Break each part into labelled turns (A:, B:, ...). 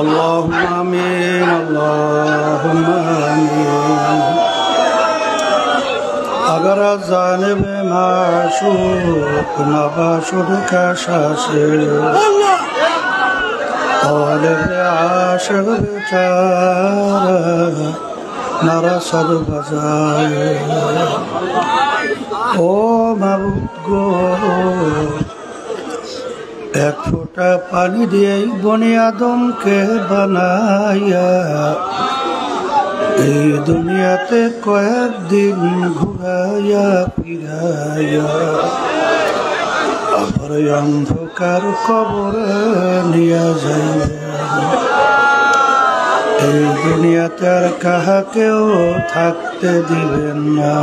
A: اللهم آمين اللهم آمين अगर जानिब माशूक नबाशुद का शासिर और आशिक बेचारा नरसद बजाए ओ माबूद गो एक फोटा पानी दिए बनी आदम के बनाया এই দুনিয়াতে কয়েকদিন ঘুরাইয়া ফিরাইয়া আবার অন্ধকার কবরে নিয়ে যাইবে এই দুনিয়াতে আর কাহাকেও থাকতে দিবেন না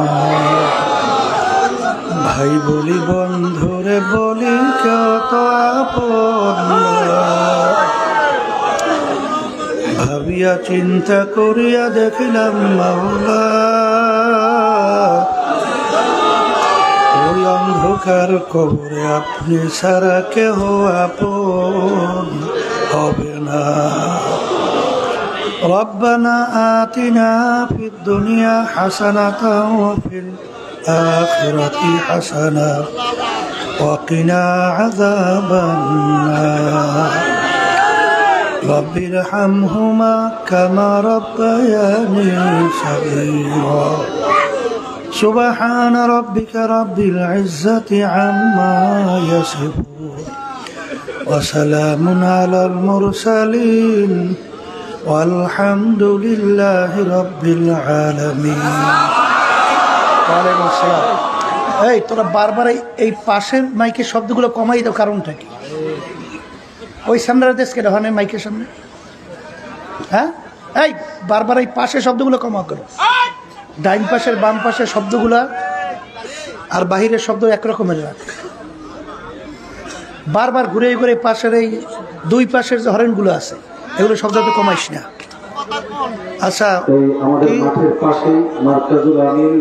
A: ভাই বলি বন্ধুরে বলি কেউ তো আপন না ভাবিয়া চিন্তা করিয়া দেখিলাম মাওলা ওই অন্ধকার কবরে আপনি ছাড়া কেহ আপন হবে না রব্বানা আতিনা ফিদ দুনিয়া হাসানাতাও ওয়া ফিল আখিরাতি হাসানা ওয়া কিনা আযাবান নার رب ارحمهما كما ربياني صغيرا سبحان ربك رب العزة عما يصفون وسلام على المرسلين والحمد لله رب العالمين
B: ওয়ালাইকুম আসসালাম। এই তোরা বারবার এই পাশের মাইকের শব্দগুলো কমাই দাও, কারণটা কি? ওই সামনের দেশকে হয় মাইকের সামনে, হ্যাঁ? এই বারবার এই পাশের শব্দগুলো কমা করো, ডাইন পাশের বাম পাশের শব্দগুলা আর বাহিরের শব্দ একরকমের রাখ। বারবার ঘুরে ঘুরে পাশের এই দুই পাশের যে হরেনগুলো আছে এগুলো শব্দ তো কমাইস না। আচ্ছা,
C: আমাদের মাঠের পাশে মার্কাজুল আমিন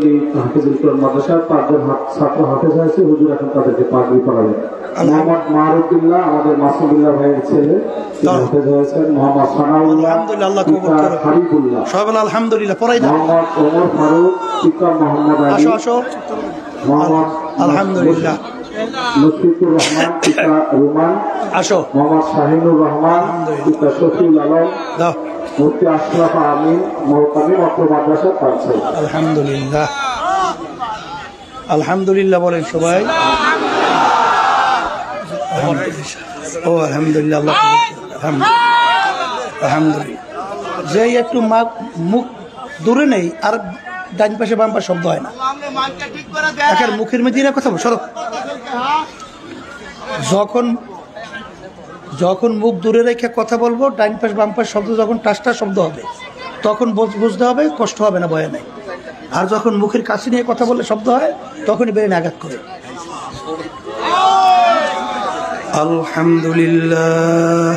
C: হাফিজুল কোরআন মাদ্রাসার 5 জন ছাত্র হাফেজ হয়েছে, হুজুর এখন তাদেরকে পাগড়ি পরাবেন। মোহাম্মদ মারুফুল্লাহ আমাদের মাসুদুল্লাহ ভাইয়ের ছেলে, তিনি হাফেজ হয়েছেন। মোহাম্মদ সানাউল্লাহ,
B: আলহামদুলিল্লাহ, আল্লাহ কবুল করুন।
C: হাবিবুল্লাহ,
B: সবাই বলে আলহামদুলিল্লাহ। পড়াই দাও।
C: মোহাম্মদ ওমর ফারুক, পিতা মোহাম্মদ আলী,
B: আসো আসো,
C: মোহাম্মদ
B: আলহামদুলিল্লাহ।
C: মুশফিকুর রহমান, পিতা রুমান,
B: আসো।
C: মোহাম্মদ শাহিনুর রহমান, পিতা শফিউল আলম,
B: দাও।
C: মুফতি আশরাফ আমিন, মোহতামি মক্কা মাদ্রাসা পাঁচশো।
B: আলহামদুলিল্লাহ, আলহামদুলিল্লাহ বলেন সবাই। ও আলহামদুলিল্লাহ, আল্লাহ আলহামদুলিল্লাহ। যে একটু মুখ দূরে নেই আর ডান পাশে বাম পাশে শব্দ হয় না, একের মুখের মধ্যে কথা বল। সরো, যখন মুখ দূরে রেখে কথা বলবো, ডাইন পাশ বাম পাশ শব্দ যখন টাসটা শব্দ হবে তখন বুঝতে হবে, কষ্ট হবে না, ভয় নাই। আর যখন মুখের কাছে নিয়ে কথা বললে শব্দ হয় তখনই বেরেন আঘাত করে।
A: আলহামদুলিল্লাহ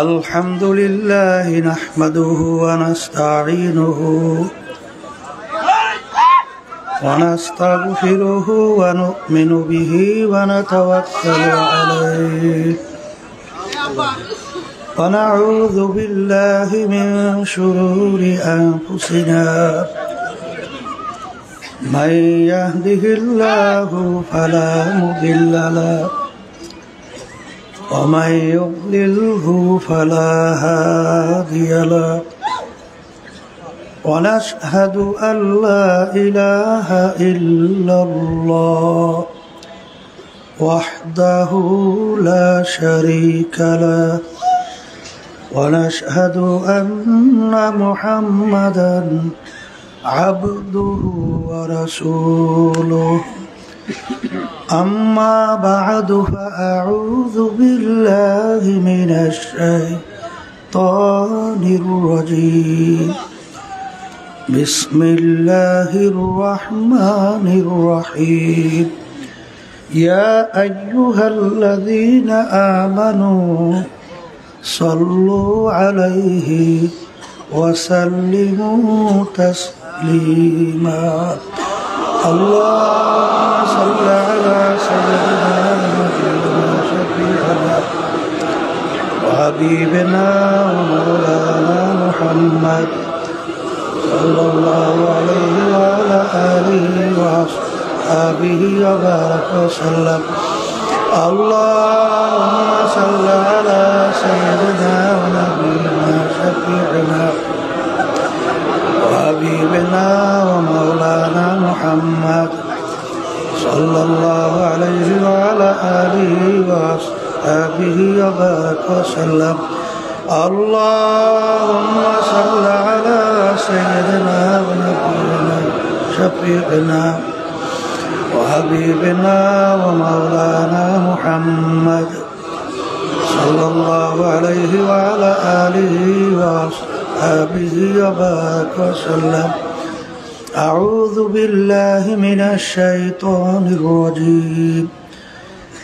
A: আলহামদুলিল্লাহ নাহমাদুহু ওয়া নাস্তাঈনুহু ونستغفره ونؤمن به ونتوكل عليه ونعوذ بالله من شرور أنفسنا من يهده الله فلا مضل له ومن يضلله فلا هادي له ونشهد أن لا إله إلا الله وحده لا شريك له ونشهد أن محمدا عبده ورسوله أما بعد فأعوذ بالله من الشيطان الرجيم بسم الله الرحمن الرحيم يا أيها الذين آمنوا صلوا عليه وسلموا تسليما اللهم صل على سيدنا محمد شفيعنا وحبيبنا ومولانا محمد صلى الله عليه وعلى آله وأصحابه وبارك وسلم اللهم صل على سيدنا ونبينا شفيعنا وحبيبنا ومولانا محمد صلى الله عليه وعلى آله وأصحابه وبارك وسلم اللهم صل على سيدنا ونبينا شفيعنا وحبيبنا ومولانا محمد صلى الله عليه وعلى آله وأصحابه وبارك وسلم أعوذ بالله من الشيطان الرجيم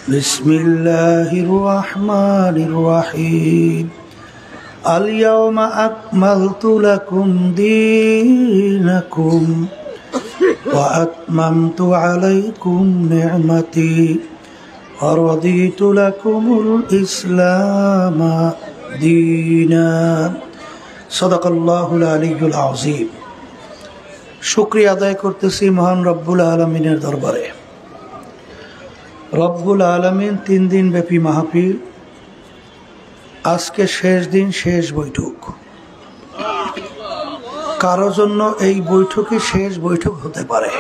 A: بسم الله الرحمن الرحيم اليوم أكملت لكم دينكم وأتممت عليكم نعمتي ورضيت لكم الإسلام دينا صدق الله العلي العظيم শুকরিয়া আদায় করতেছি মহান রব্বুল আলমিনের দরবারে। রব্বুল আলমিন 3 দিন ব্যাপী মাহফিল, আজকে শেষ দিন, শেষ বৈঠক। কারো জন্য এই বৈঠকই শেষ বৈঠক হতে পারে।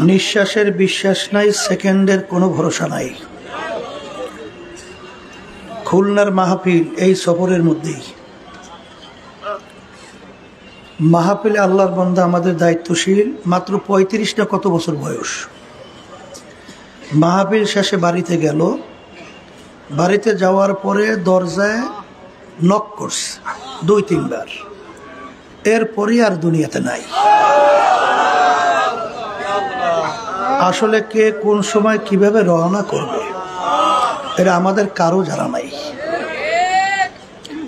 A: নিঃশ্বাসের বিশ্বাস নাই, সেকেন্ডের কোনো ভরসা নাই। খুলনার মাহফিল এই সফরের মধ্যেই। মাহফিলে আল্লাহর বান্দা আমাদের দায়িত্বশীল, মাত্র 35 না কত বছর বয়স। মাহফিল শেষে বাড়িতে গেল, বাড়িতে যাওয়ার পরে দরজায় নক করছে 2-3 বার, এরপরই আর দুনিয়াতে নাই। আসলে কে কোন সময় কিভাবে রওনা করবে এটা আমাদের কারো জানা নাই।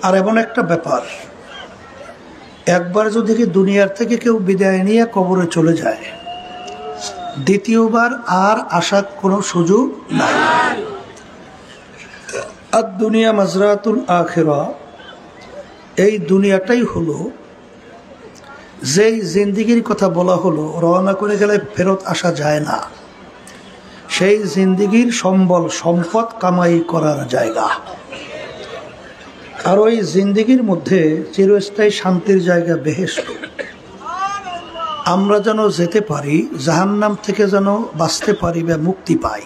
A: আর এমন একটা ব্যাপার, একবার যদি দুনিয়ার থেকে কেউ বিদায় নিয়ে কবরে চলে যায়, দ্বিতীয়বার আর আসার কোনো সুযোগ নাই। আর দুনিয়া মাজরাতুল আখিরা, এই দুনিয়াটাই হলো যেই জিন্দিগির কথা বলা হলো রওনা করে গেলে ফেরত আসা যায় না, সেই জিন্দিগির সম্বল সম্পদ কামাই করার জায়গা। আর ওই জিন্দিগির মধ্যে চিরস্থায়ী শান্তির জায়গা বেহেশত। আমরা যেন যেতে পারি, জাহান্নাম থেকে যেন বাঁচতে পারি বা মুক্তি পাই,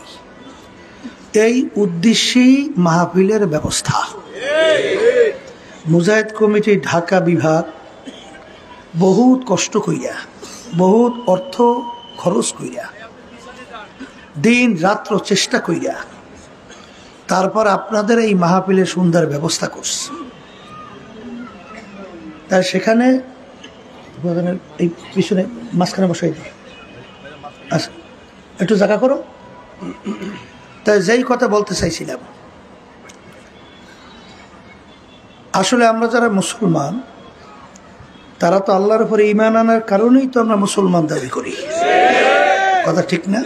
A: এই উদ্দেশ্যেই মাহফিলের ব্যবস্থা। মুজাহিদ কমিটি ঢাকা বিভাগ বহুত কষ্ট কইরা, বহুত অর্থ খরচ কইরা, দিন রাত্র চেষ্টা কইরা তারপর আপনাদের এই মাহফিলের সুন্দর ব্যবস্থা করছে। তাই সেখানে এই পিছনে মাঝখানে বসাই দিই, আচ্ছা একটু জায়গা করো। তাই যেই কথা বলতে চাইছিলাম, আসলে আমরা যারা মুসলমান, তারা তো আল্লাহর উপরে ঈমান আনার কারণেই তো আমরা মুসলমান দাবি করি, কথা ঠিক না?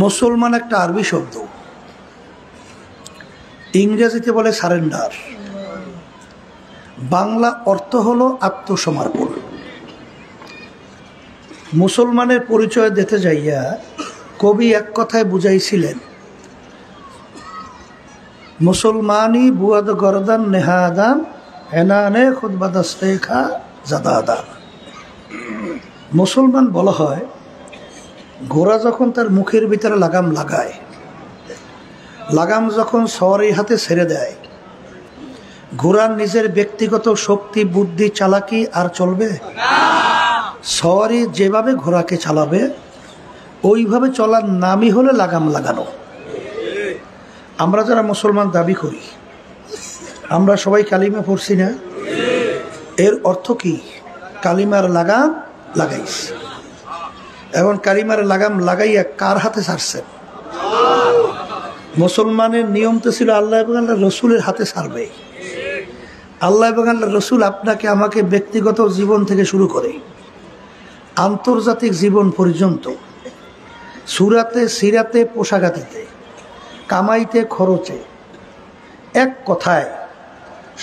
A: মুসলমান একটা আরবি শব্দ, ইংরেজিতে বলে সারেন্ডার, বাংলা অর্থ হলো আত্মসমর্পণ। মুসলমানের পরিচয় দিতে যাইয়া কবি এক কথায় বুঝাইছিলেন, মুসলমানি বুয়াদ গরদান নেহাদান এনানে খুদবাদাস্তেখা জাদাদান। মুসলমান বলা হয় ঘোড়া যখন তার মুখের ভিতরে লাগাম লাগায়, লাগাম যখন সওয়ারির হাতে ছেড়ে দেয়, ঘোড়ার নিজের ব্যক্তিগত শক্তি বুদ্ধি চালাকি আর চলবে? সওয়ারি যেভাবে ঘোড়াকে চালাবে ওইভাবে চলার নামই হলে লাগাম লাগানো। আমরা যারা মুসলমান দাবি করি, আমরা সবাই কালিমা পড়ছি না? এর অর্থ কি? কালিমার লাগাম লাগাইস। এখন কালিমার লাগাম লাগাইয়া কার হাতে ছাড়ছেন? মুসলমানের নিয়ম তো ছিল আল্লাহ এবং আল্লাহ রসুলের হাতে ছাড়বে। আল্লাহ এবং আল্লাহ রসুল আপনাকে আমাকে ব্যক্তিগত জীবন থেকে শুরু করে আন্তর্জাতিক জীবন পর্যন্ত সুরাতে সিরাতে পোশাকাতিতে কামাইতে খরচে, এক কথায়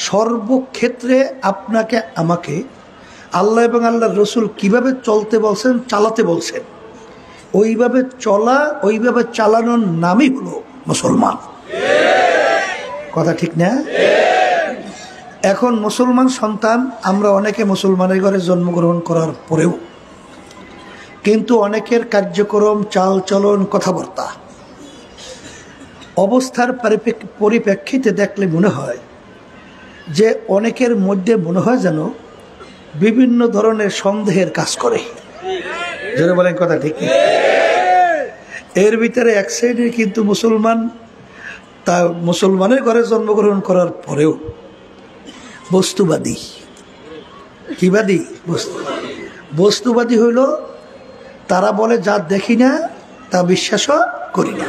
A: সর্বক্ষেত্রে আপনাকে আমাকে আল্লাহ এবং আল্লাহর রসুল কিভাবে চলতে বলছেন, চালাতে বলছেন, ওইভাবে চলা, ওইভাবে চালানোর নামই হলো মুসলমান। কথা ঠিক না? এখন মুসলমান সন্তান আমরা অনেকে মুসলমানের ঘরে জন্মগ্রহণ করার পরেও কিন্তু অনেকের কার্যক্রম, চাল চলন, কথাবার্তা অবস্থার পরিপ্রেক্ষিতে দেখলে মনে হয় যে অনেকের মধ্যে মনে হয় যেন বিভিন্ন ধরনের সন্দেহের কাজ করে। যারা বলেন কথা ঠিক, এর ভিতরে এক শ্রেণীর কিন্তু মুসলমান, তা মুসলমানের ঘরে জন্মগ্রহণ করার পরেও বস্তুবাদী। কিবাদী? বস্তুবাদী হইল তারা বলে যা দেখি না তা বিশ্বাসও করি না।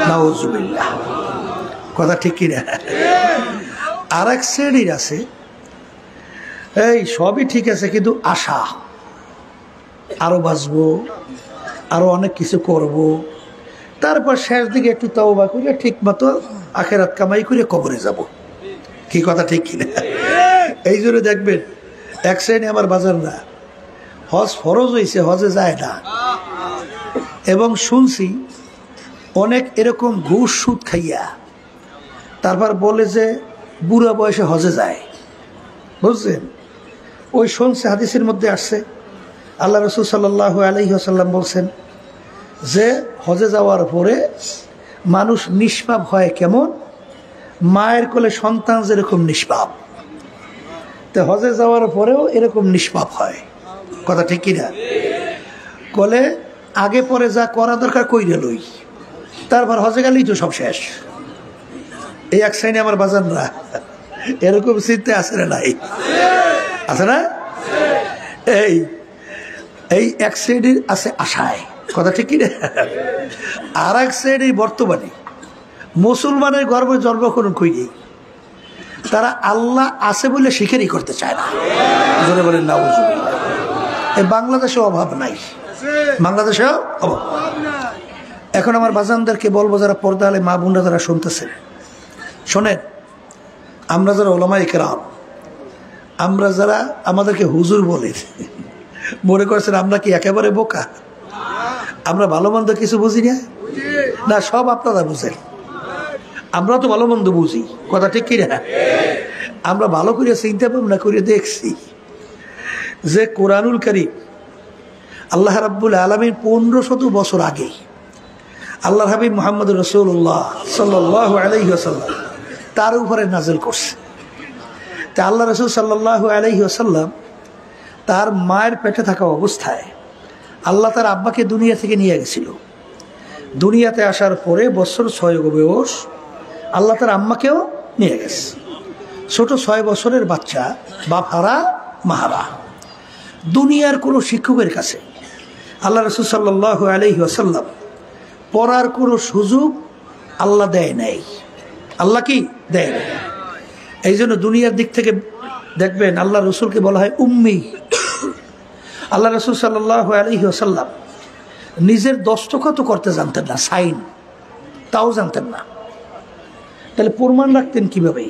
A: নাউজুবিল্লাহ। কথা ঠিক কিনা? আর এক শ্রেণীর আছে এই সবই ঠিক আছে কিন্তু আশা, আরো বাঁচবো, আরো অনেক কিছু করব, তারপর শেষ দিকে একটু তওবা করে ঠিক মতো আখেরাত কামাই করে কবরে যাব। কি কথা ঠিক কিনা? এই জন্য দেখবেন এক শ্রেণী আমার বাজার না, হজ ফরজ হয়েছে, হজে যায় না, এবং শুনছি অনেক এরকম ঘুষ সুদ খাইয়া তারপর বলে যে বুড়া বয়সে হজে যায়। বুঝছেন? ওই শুনছে হাদিসের মধ্যে আসছে আল্লাহ রসুল সাল্লাল্লাহু আলাইহি ওয়াসাল্লাম বলছেন যে হজে যাওয়ার পরে মানুষ নিষ্পাপ হয় কেমন? মায়ের কোলে সন্তান যেরকম নিষ্পাপ, তো হজে যাওয়ার পরেও এরকম নিষ্পাপ হয়। কথা ঠিক কিনা? কোলে আগে পরে যা করা দরকার কইরে লই, তারপর হজে গেলেই তো সব শেষ। এই এক শ্রেণী আমার বাজানরা এরকম চিন্তা আছে না? নাই আছে না? এই এই এক শ্রেণীর আছে আশায়। কথা ঠিক কিনা? আর এক শ্রেণী বর্তমানে মুসলমানের গর্বে জন্মগ্রহণ করি, তারা আল্লাহ আছে বলে স্বীকারই করতে চায় না। জোরে বলেন না। এই বাংলাদেশে অভাব নাই, বাংলাদেশে অভাব। এখন আমার বাজানদেরকে বলবো, যারা পর্দা আলে মা বোনরা যারা শুনতেছেন, শোনেন, আমরা যারা ওলামায়ে কেরাম, আমরা যারা আমাদেরকে হুজুর বলে মনে করছেন আমরা কি একেবারে বোকা? আমরা ভালো মন্দ কিছু বুঝি না? না, সব আপনারা বুঝেন। আমরা তো ভালো মন্দ বুঝি। কথা ঠিক কিনা? আমরা ভালো করে চিন্তা ভাবনা করে দেখছি যে কোরআনুল কারীম আল্লাহ রাব্বুল আলামিন 1500 বছর আগে আল্লাহর হাবিব মুহাম্মদ রাসূলুল্লাহ সাল্লাল্লাহু আলাইহি ওয়াসাল্লাম তার উপরে নাযিল করছে। তা আল্লাহ রাসূল সাল্লাল্লাহু আলাইহি ওয়াসাল্লাম তার মায়ের পেটে থাকা অবস্থায় আল্লাহ তার আব্বাকে দুনিয়া থেকে নিয়ে গেছিল। দুনিয়াতে আসার পরে বছর 6 বয়স আল্লাহ তার আম্মাকেও নিয়ে গেছে। ছোট 6 বছরের বাচ্চা, বাপ হারা মাহারা, দুনিয়ার কোনো শিক্ষকের কাছে আল্লাহ রাসূল সাল্লাল্লাহু আলাইহি ওয়াসাল্লাম পড়ার কোনো সুযোগ আল্লাহ দেয় নাই। আল্লাহ কি দেয় নাই? এই জন্য দুনিয়ার দিক থেকে দেখবেন আল্লাহ রসুলকে বলা হয় উম্মি। আল্লাহ রসুল সাল্লাল্লাহু আলাইহি ওয়াসাল্লাম নিজের দস্তখত করতে জানতেন না, সাইন তাও জানতেন না। তাহলে প্রমাণ রাখতেন কিভাবে?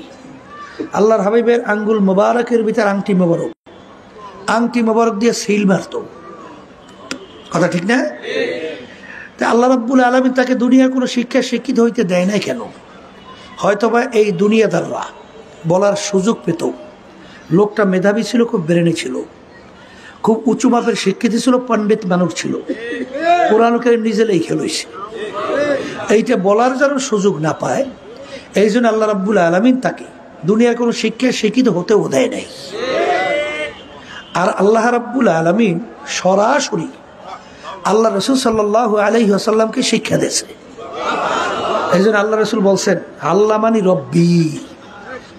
A: আল্লাহর হাবিবের আঙ্গুল মোবারকের ভিতর আংটি মোবারক, আংটি মোবারক দিয়ে সিল মারত। কথা ঠিক না? তা আল্লাহ রাব্বুল আলামিন তাকে দুনিয়ার কোনো শিক্ষায় শিক্ষিত হইতে দেয় নাই কেন? হয়তোবা এই দুনিয়াদাররা বলার সুযোগ পেত। লোকটা মেধাবী ছিল, খুব ব্রেনে ছিল, খুব উঁচু মাপের শিক্ষিত ছিল, পণ্ডিত মানুষ ছিল, কোরআন কারীম নিজে লিখে লইছে। এইটা বলার যেন সুযোগ না পায়, এই জন্য আল্লাহ রাব্বুল আলামিন তাকে দুনিয়ার কোনো শিক্ষায় শিক্ষিত হতেও দেয় নাই। আর আল্লাহ রাব্বুল আলামিন সরাসরি আল্লাহ রসুল সাল্লাল্লাহু আলাইহি ওয়াসাল্লামকে শিক্ষা দিয়েছে। এই জন্য আল্লাহ রসুল বলছেন আল্লামানি রব্বি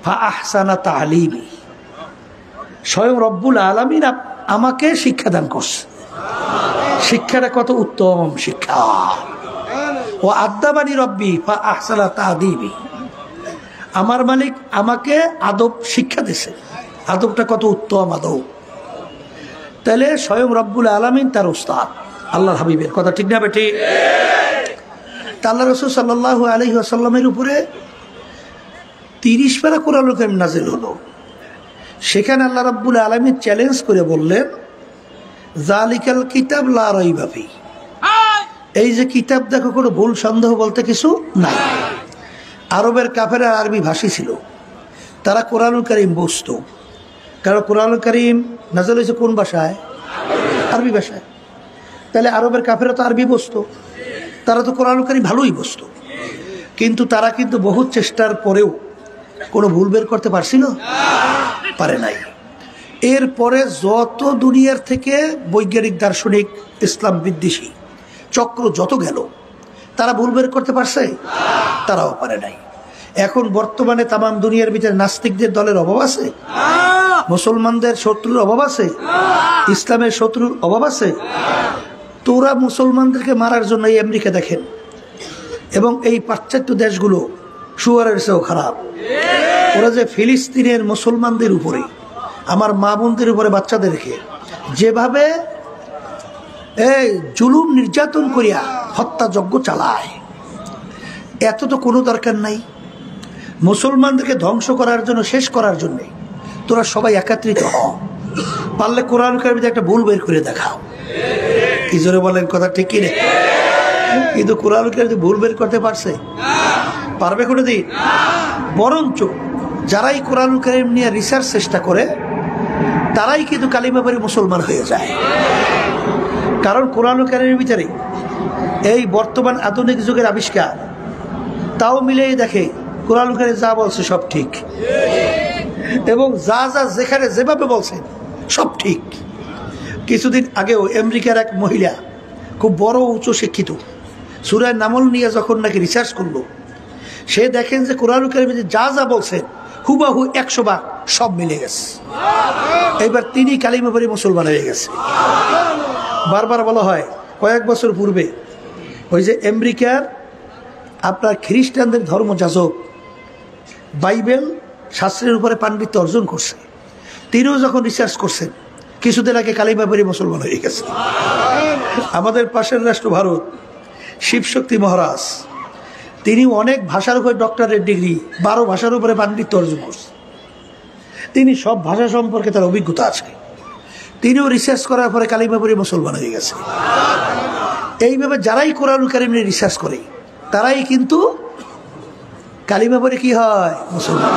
A: ফা আহসানা তালিমি, স্বয়ং রব্বুল আলামিন আমাকে শিক্ষাদান করছে। শিক্ষাটা কত উত্তম শিক্ষা! ও আদাবানি রব্বি ফা আহসানা তাদিবি, আমার মালিক আমাকে আদব শিক্ষা দিয়েছে। আদবটা কত উত্তম আদব! তাহলে স্বয়ং রব্বুল আলামিন তার উস্তাদ আল্লাহর হাবিবের। কথা ঠিক না বেটি? তা আল্লাহ রাসূল সাল্লাল্লাহু আলাইহি ওয়াসাল্লামের উপরে 30 পারা কোরআনুল কারীম নাযিল হলো। সেখানে আল্লাহ রাব্বুল আলামিন চ্যালেঞ্জ করে বললেন, জালিকাল কিতাব লা রাইবা ফি, এই যে কিতাব দেখো কোনো ভুল সন্দেহ বলতে কিছু নাই। আরবের কাফেররা আরবি ভাষী ছিল, তারা কোরআনুল কারীম বুঝতো, কারণ কোরআনুল কারীম নাযিল হয়েছে কোন ভাষায়? আরবি ভাষায়। তাহলে আরবের কাফেররা তো আরবি বুঝতো, তারা তো কোরআনুল কারীম ভালোই বুঝতো, কিন্তু তারা কিন্তু বহু চেষ্টার পরেও কোনো ভুল বের করতে পারছিল? পারে নাই। এরপরে যত দুনিয়ার থেকে বৈজ্ঞানিক দার্শনিক ইসলাম বিদ্বেষী চক্র যত গেল, তারা ভুল বের করতে পারছে? তারাও পারে নাই। এখন বর্তমানে তামাম দুনিয়ার ভিতরে নাস্তিকদের দলের অভাব আছে? মুসলমানদের শত্রুর অভাব আছে? ইসলামের শত্রুর অভাব আছে? তোরা মুসলমানদেরকে মারার জন্য এই আমেরিকা দেখেন, এবং এই পাশ্চাত্য দেশগুলো শুয়ারের চেয়েও খারাপ। ওরা যে ফিলিস্তিনের মুসলমানদের উপরে, আমার মা বোনদের উপরে, বাচ্চাদেরকে যেভাবে এই জুলুম নির্যাতন করিয়া হত্যাযজ্ঞ চালায়, এত তো কোনো দরকার নাই। মুসলমানদেরকে ধ্বংস করার জন্য, শেষ করার জন্য তোরা সবাই একত্রিত হ, পারলে কোরআন কারীমে একটা ভুল বের করে দেখাও। কি জোরে বলেন, কথা ঠিক কি না? কিন্তু কোরআন কারীমে ভুল বের করতে পারছে? পারবে কোনোদিন? বরঞ্চ যারাই কোরআন কারীম নিয়ে রিসার্চ চেষ্টা করে, তারাই কিন্তু কালিমা পড়ে মুসলমান হয়ে যায়। কারণ কোরআন কারীমের ভিতরে এই বর্তমান আধুনিক যুগের আবিষ্কার তাও মিলেই দেখে কোরআন কারীম যা বলছে সব ঠিক, এবং যা যা যেখানে যেভাবে বলছেন সব ঠিক। কিছুদিন আগেও আমেরিকার এক মহিলা, খুব বড় উচ্চ শিক্ষিত, সূরা নামল নিয়ে যখন নাকি রিসার্চ করলো, সে দেখেন যে কোরআন কারীমে যা যা বলছেন হুবাহু 100 বার সব মিলে গেছে। এবার তিনি কালিমা পড়ে মুসলমান হয়ে গেছে। বারবার বলা হয়, কয়েক বছর পূর্বে ওই যে আমেরিকার আপনার খ্রিস্টানদের ধর্মযাজক বাইবেল শাস্ত্রের উপরে পাণ্ডিত্য অর্জন করছে, তিনিও যখন রিসার্চ করছেন, কিছুদিন আগে কালিমা পড়ে মুসলমান হয়ে গেছে। আমাদের পাশের রাষ্ট্র ভারত, শিবশক্তি মহারাজ, তিনি অনেক ভাষার উপরে ডক্টরেট ডিগ্রি, 12 ভাষার উপরে পাণ্ডিত্য অর্জন করছে। তিনি সব ভাষা সম্পর্কে তার অভিজ্ঞতা আছে, তিনিও রিসার্চ করার পরে কালিমা পড়ে মুসলমান হয়ে গেছে। এইভাবে যারাই কোরআন কারীম নিয়ে রিসার্চ করে, তারাই কিন্তু কালিমা পড়ে কি হয়? মুসলমান।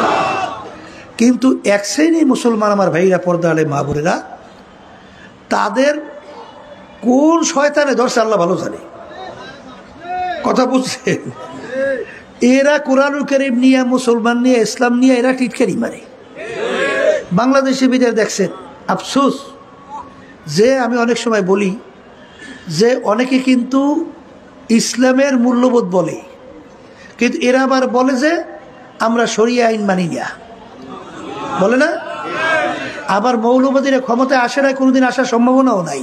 A: কিন্তু এক শ্রেণী মুসলমান আমার ভাইরা, পর্দা আলে মা বোনেরা, তাদের কোন শয়তানে ধরছে আল্লাহ ভালো জানে। কথা বুঝছেন? এরা কোরআনুল কারীম নিয়ে, মুসলমান নিয়ে, ইসলাম নিয়ে এরা টিটকারি মারে। বাংলাদেশের ভিতরে দেখছেন, আফসোস যে আমি অনেক সময় বলি যে অনেকে কিন্তু ইসলামের মূল্যবোধ বলে, কিন্তু এরা আবার বলে যে আমরা শরিয়া আইন মানি না, বলে না? আবার মৌলবাদীরা ক্ষমতায় আসে না, কোনোদিন আসার সম্ভাবনাও নাই।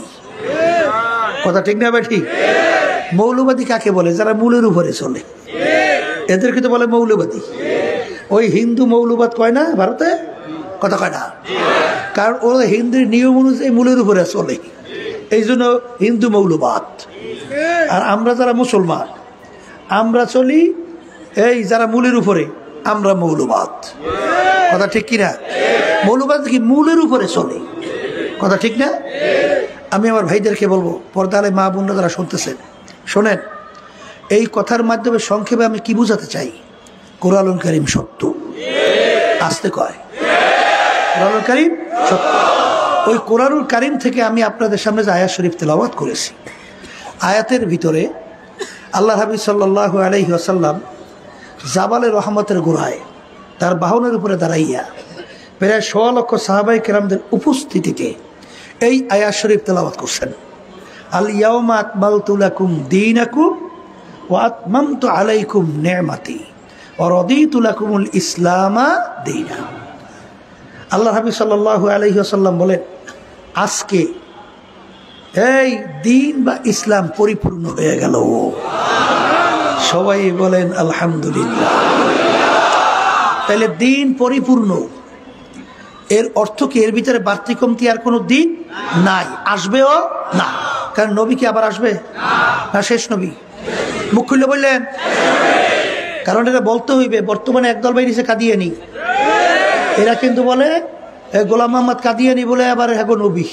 A: কথা ঠিক না? ঠিক। মৌলবাদী কাকে বলে? যারা মূলের উপরে চলে, এদেরকে তো বলে মৌলবাদী। ওই হিন্দু মৌলবাদ কয় না ভারতে? কথা কয় না, কারণ ওরা হিন্দুর নিয়ম অনুযায়ী মূলের উপরে চলে, এই জন্য হিন্দু মৌলবাদ। আর আমরা যারা মুসলমান, আমরা চলি এই যারা মূলের উপরে, আমরা মৌলবাদ। কথা ঠিক কিনা? মৌলবাদ কি মূলের উপরে চলে, কথা ঠিক না? আমি আমার ভাইদেরকে বলবো, পর্দালে মা বোনরা যারা শুনতেছেন, শোনেন, এই কথার মাধ্যমে সংক্ষেপে আমি কি বোঝাতে চাই? কোরআনুল কারীম সত্য। আসতে কয়, কোরআনুল কারীম সত্য। ওই কোরআনুল কারীম থেকে আমি আপনাদের সামনে যে আয়াত শরীফ তেলাওয়াত করেছি, আয়াতের ভিতরে আল্লাহ হাবিব সাল্লাল্লাহু আলাইহি ওয়াসাল্লাম জাবালে রহমতের গোড়ায় তার বাহনের উপরে দাঁড়াইয়া প্রায় 1.25 লক্ষ সাহাবায়ে কেরামদের উপস্থিতিতে এই আয়াত শরীফ তেলাওয়াত করছেন। আল ইয়াউমা আকমালতু লাকুম দীনাকুম ওয়া আতমামতু আলাইকুম নি'মাতি ওয়া রাদিতু লাকুমুল ইসলামা দীনা। আল্লাহ হাবিব সাল্লাল্লাহু আলাইহি ওয়াসাল্লাম বলেন, আজকে এই দিন বা ইসলাম পরিপূর্ণ হয়ে গেল। সবাই বলেন আলহামদুলিল্লাহ। তাহলে দিন পরিপূর্ণ, এর অর্থ কি এর ভিতরে বাড়তি কমতি আর কোনো দিন নাই, আসবেও না। কারণ নবী কি আবার আসবে না? শেষ নবী, মুখ খুললে বললেন, কারণ এটা বলতে হইবে। বর্তমানে একদল বাইরেছে কাদিয়ানি, এরা কিন্তু বলে গোলাম মোহাম্মদ কাদিয়ানি বলে আবার এখন নবী,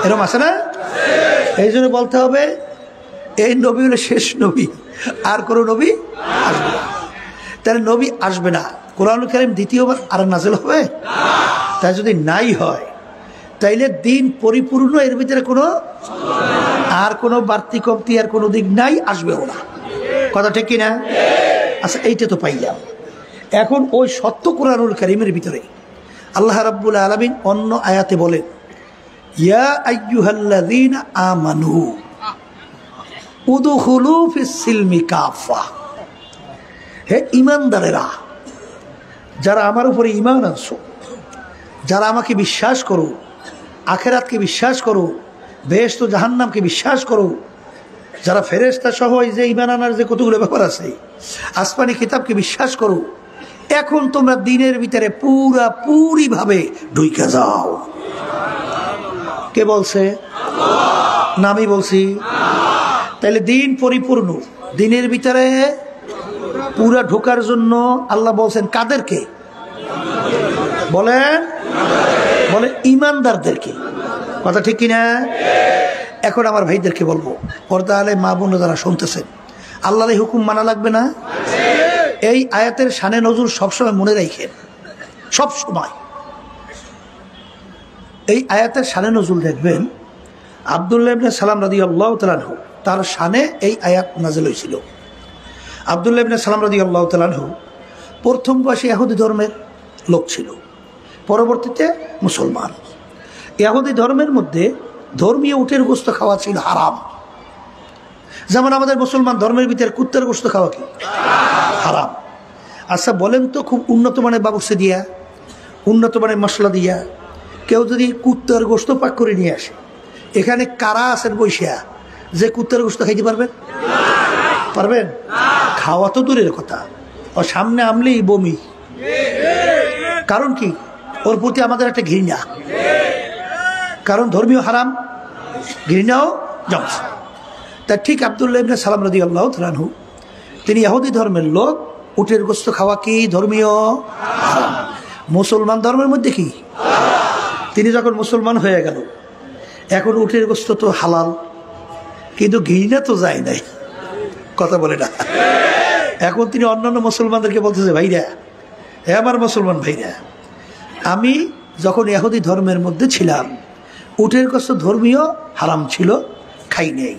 A: এরকম আছে না? এই জন্য বলতে হবে এই নবী হলো শেষ নবী, আর কোনো নবী আসবে না। তাহলে নবী আসবে না, কোরআনুল কারীম দ্বিতীয়বার আর নাযিল হবে? তাই যদি নাই হয় তাইলে দিন পরিপূর্ণ, এর ভিতরে কোনো আর কোনো বাড়তি কমতি আর কোনো দিক নাই, আসবেও না। কথা ঠিক কিনা? আচ্ছা, এইটা তো পাইলাম। এখন ওই সত্য কোরআনুল কারীমের ভিতরে আল্লাহ রাব্বুল আলামিন অন্য আয়াতে বলেন, ইয়া আইয়ুহাল্লাযীনা আমানু উদখুলু ফিস সিলমি কাফা। হে ঈমানদারেরা, যারা আমার উপরে ঈমান আনছো, যারা আমাকে বিশ্বাস করো, আখিরাতকে বিশ্বাস করো, বেহেশত ও জাহান্নামকে বিশ্বাস করো, যারা ফেরেশতা সহ এই যে ঈমান আনার যে কতগুলো ব্যাপার আছে, আসমানি কিতাবকে বিশ্বাস করো, এখন তোমরা দিনের ভিতরে পুরাপুরি ভাবে ঢুইকা যাও। কে বলছে? না আমি বলছি? তাহলে দিন পরিপূর্ণ, দিনের ভিতরে পুরা ঢোকার জন্য আল্লাহ বলছেন কাদেরকে? বলেন, বলে ঈমানদারদেরকে। কথা ঠিক কিনা? এখন আমার ভাইদেরকে বলবো, পর্দা আলে মা বোন যারা শুনতেছেন, আল্লাহর এই হুকুম মানা লাগবে না? এই আয়াতের শানে নজুল সবসময় মনে রাখেন, সব সময় এই আয়াতের শানে নজুল দেখবেন। আব্দুল্লাহ ইবনে সালাম রাদিয়াল্লাহু তাআলা আনহু, তার শানে এই আয়াত নাযিল হয়েছিল। আব্দুল্লাহ ইবনে সালাম রাদিয়াল্লাহু তাআলা আনহু প্রথম বয়সে ইহুদি ধর্মের লোক ছিল, পরবর্তীতে মুসলমান। ইহুদি ধর্মের মধ্যে ধর্মীয় উটের গোশত খাওয়া ছিল হারাম। যেমন আমাদের মুসলমান ধর্মের ভিতরে কুত্তার গোশত খাওয়া কি হারাম? আচ্ছা বলেন তো, খুব উন্নত মানের বাবুর্চি দিয়া, উন্নত মানের মশলা দিয়া কেউ যদি কুত্তার গোশত পাক করে নিয়ে আসে, এখানে কারা আছেন বৈশা যে কুত্তার গোশত খাইতে পারবেন? পারবেন? খাওয়া তো দূরের কথা, ও সামনে আমলেই বমি। কারণ কি? ওর প্রতি আমাদের একটা ঘৃণা, কারণ ধর্মীয় হারাম, ঘৃণাও জমছে। তা ঠিক আব্দুল্লাহ ইবনে সালাম রাদিয়াল্লাহু তাআলা আনহু, তিনি ইহুদি ধর্মের লোক, উটের গোশত খাওয়া কি ধর্মীয় হারাম। মুসলমান ধর্মের মধ্যে কি? তিনি যখন মুসলমান হয়ে গেল, এখন উটের গোশত তো হালাল, কিন্তু ঘৃণা তো যায় নাই। কথা বলে না? এখন তিনি অন্যান্য মুসলমানদেরকে বলতেছে, ভাইরা, হে আমার মুসলমান ভাইরা, আমি যখন ইহুদি ধর্মের মধ্যে ছিলাম, উটের গোশত ধর্মীয় হারাম ছিল, খাই নেই।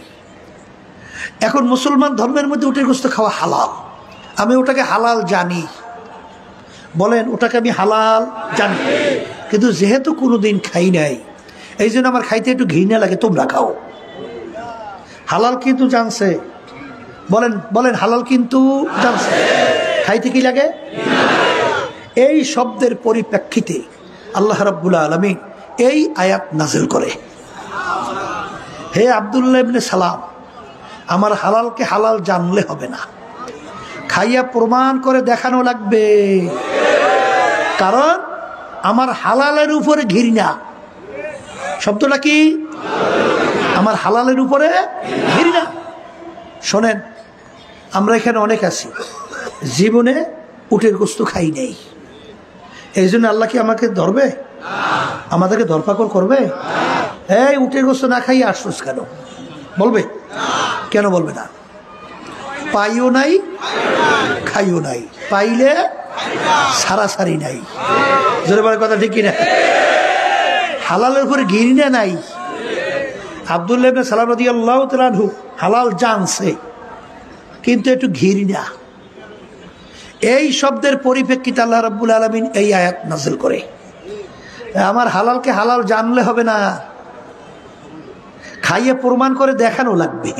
A: এখন মুসলমান ধর্মের মধ্যে উটের গোশত খাওয়া হালাল, আমি ওটাকে হালাল জানি। বলেন, ওটাকে আমি হালাল জানি, কিন্তু যেহেতু কোনোদিন খাই নাই, এই জন্য আমার খাইতে একটু ঘৃণা লাগে। তোমরা খাও। হালাল কিন্তু জানছে, বলেন বলেন, হালাল কিন্তু জানছে, খাইতে কি লাগে? এই শব্দের পরিপ্রেক্ষিতে আল্লাহ রাব্বুল আলামিন এই আয়াত নাযিল করে, হে আব্দুল্লাহ ইবনে সালাম, আমার হালালকে হালাল জানলে হবে না, খাইয়া প্রমাণ করে দেখানো লাগবে। কারণ আমার হালালের উপরে ঘৃণা। শব্দটা কি? আমার হালালের উপরে ঘৃণা। শোনেন, আমরা এখানে অনেক আছি, জীবনে উটের গোশত খাই নেই, এই জন্য আল্লাহ কি আমাকে ধরবে? আমাদেরকে ধরপাকড় করবে? এই উটের গোশত না খাইয়ে আসছস কেন বলবে? কেন বলবে না? পাইও নাই, খাইও নাই, পাইলে সারাসারি নাই। জোরে বলে কথা ঠিক কিনা? হালালের উপরে ঘৃণা নাই। আব্দুল্লাহ ইবনে সালাম রাদিয়াল্লাহু তাআলা আনহু হালাল জানছে, কিন্তু একটু ঘৃণা। এই শব্দের পরিপ্রেক্ষিতে আল্লাহ রাব্বুল আলামিন এই আয়াত নাযিল করে, আমার হালালকে হালাল জানলে হবে না, খাইয়ে প্রমাণ করে দেখানো লাগবে,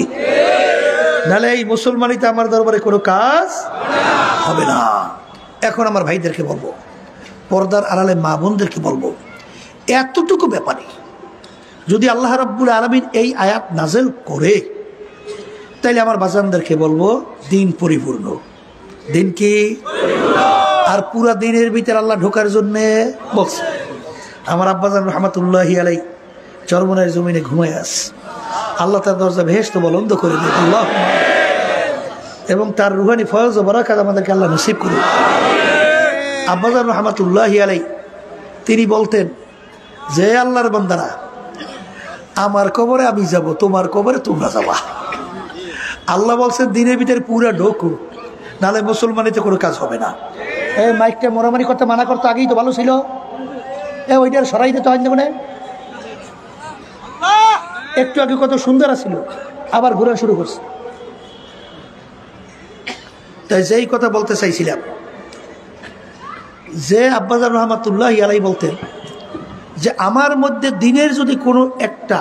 A: নাহলে এই মুসলমানিতে আমার দরবারে কোনো কাজ হবে না। এখন আমার ভাইদেরকে বলবো, পর্দার আড়ালে মা বোনদেরকে বলবো, এতটুকু ব্যাপারে যদি আল্লাহ রাব্বুল আলামিন এই আয়াত নাযিল করে, তাইলে আমার বাজানদেরকে বলবো, দিন পরিপূর্ণ। দিন কি? আর পুরা দিনের ভিতরে আল্লাহ ঢোকার জন্যে বলছে। আমার আব্বাজান রহমাতুল্লাহি আলাইহি চরমনায় জমিনে ঘুমায় আছে, আল্লাহ তার দরজা বেহেশত বলন্দ করে দেন আল্লাহ, এবং তার রুহানি ফয়জ ও বরাকাত আমাদেরকে আল্লাহ নসিব করুন। আব্বাজান রহমাতুল্লাহি আলাই তিনি বলতেন যে আল্লাহর বান্দারা, আমার কবরে আমি যাব, তোমার কবরে তোমরা যাবা। আল্লাহ বলছেন দিনের ভিতরে পুরা ঢোকো, নাহলে মুসলমানিতে কোনো কাজ হবে না। এই মাইকটা মোরামারি করতে মানা করতে আগেই তো ভালো ছিল, ওইটার সরাই দিতে হয় না, একটু আগে কত সুন্দর ছিল, আবার ঘোরা শুরু করছে। তাই যেই কথা বলতে চাইছিলাম, যে আব্বাজান রহমাতুল্লাহি আলাই বলতেন যে আমার মধ্যে দিনের যদি কোনো একটা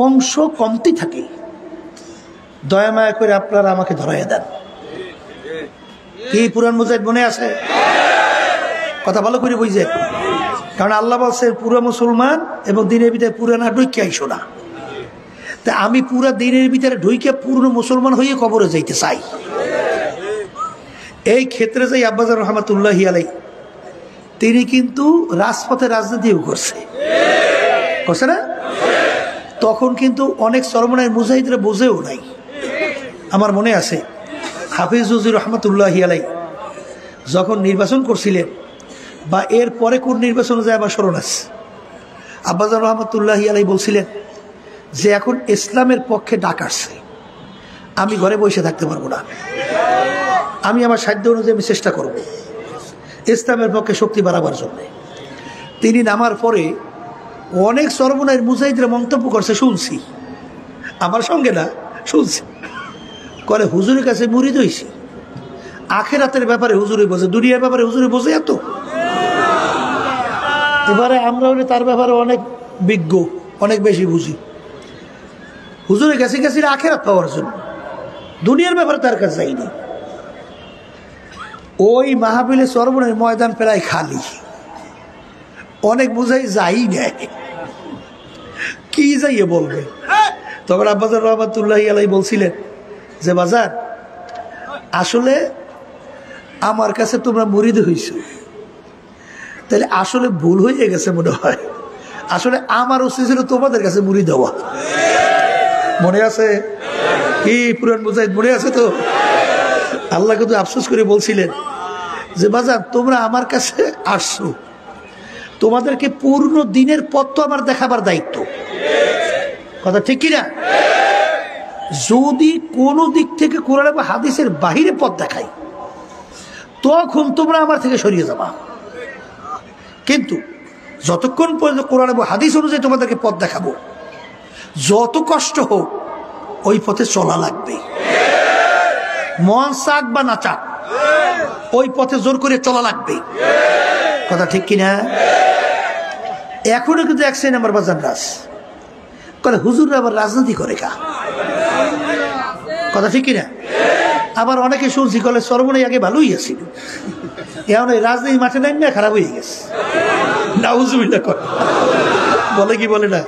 A: অংশ কমতি থাকে, দয়া মায়া করে আপনারা আমাকে ধরাইয়া দেন। কি পুরান মুজাহিদ মনে আছে? কথা ভালো করে বুঝে, কারণ আল্লাহ বলছে পুরো মুসলমান এবং দিনের ভিতরে পুরা না ঢুকে আইসো না। তা আমি পুরা দিনের ভিতরে ঢুকে পূর্ণ মুসলমান হয়ে কবরে যাইতে চাই। এই ক্ষেত্রে যাই আব্বাজান রহমাতুল্লাহি আলাই তিনি কিন্তু রাজপথে রাজনীতিও করছে না? তখন কিন্তু অনেক চরমনায় মুজাহিদরা বোঝেও নাই। আমার মনে আছে হাফিজ হুজুর রহমতুল্লাহি আলাই যখন নির্বাচন করছিলেন, বা এর পরে কোন নির্বাচনে যায় আমার স্মরণ আছে, আব্বাজান রহমতুল্লাহি আলাই বলছিলেন যে এখন ইসলামের পক্ষে ডাক আসছে, আমি ঘরে বসে থাকতে পারবো না, আমি আমার সাধ্য অনুযায়ী আমি চেষ্টা করব ইসলামের পক্ষে শক্তি বাড়াবার জন্য। তিনি নামার পরে অনেক সর্বনায়ের মুজাহিদরা মন্তব্য করছে, শুনছি, আমার সঙ্গে না, শুনছি, করে হুজুরের কাছে মুরিদ হইছি, আখিরাতের ব্যাপারে হুজুরে বোঝে, দুনিয়ার ব্যাপারে হুজুরে বোঝে এত। এবারে আমরা হলে তার ব্যাপারে অনেক বিজ্ঞ, অনেক বেশি বুঝি। হুজুরের কাছে গেছি আখিরাত পাওয়ার জন্য, দুনিয়ার ব্যাপারে তার কাছে যাইনি। ওই মাহফিলে সর্বনের ময়দান প্রায় খালি, অনেক বুঝাই যাই নেয়, কি যাইয়ে বলবে। তখন আব্বাজান রহমাতুল্লাহি আলাই বলছিলেন যে বাজার, আসলে আমার কাছে তোমরা মুরিদ হইছ, তাহলে আসলে ভুল হয়ে গেছে মনে হয়, আসলে আমার উচিত ছিল তোমাদের কাছে মুরিদ হওয়া। মনে আছে কি পুরান মুজাহিদ মনে আছে তো? আল্লাহ কিন্তু আফসোস করে বলছিলেন যে বাজার, তোমরা আমার কাছে আসছো, তোমাদেরকে পূর্ণ দিনের পথ তো আমার দেখাবার দায়িত্ব, কথা ঠিক কিনা? যদি কোনো দিক থেকে কোরআন বা হাদিসের বাহিরে পথ দেখাই, তখন তোমরা আমার থেকে সরিয়ে যাবা। কিন্তু যতক্ষণ পর্যন্ত কোরআন এবং হাদিস অনুযায়ী তোমাদেরকে পথ দেখাবো, যত কষ্ট হোক ওই পথে চলা লাগবে, মন চাক বা না চাক ওই পথে জোর করে চলা লাগবে, কথা ঠিক কিনা? এখনো কিন্তু এক শ্রেণী আমার বাজার রাজ করে, হুজুররা আবার রাজনীতি করে কা, কথা ঠিক কিনা? আবার অনেকে শুনছি কলে সর্বনাই আগে ভালোই আছিল, এখন ওই রাজনীতি মাঠে নাই না, খারাপ হয়ে গেছে, নাউজুবিল্লাহ করে, বলে কি বলে না?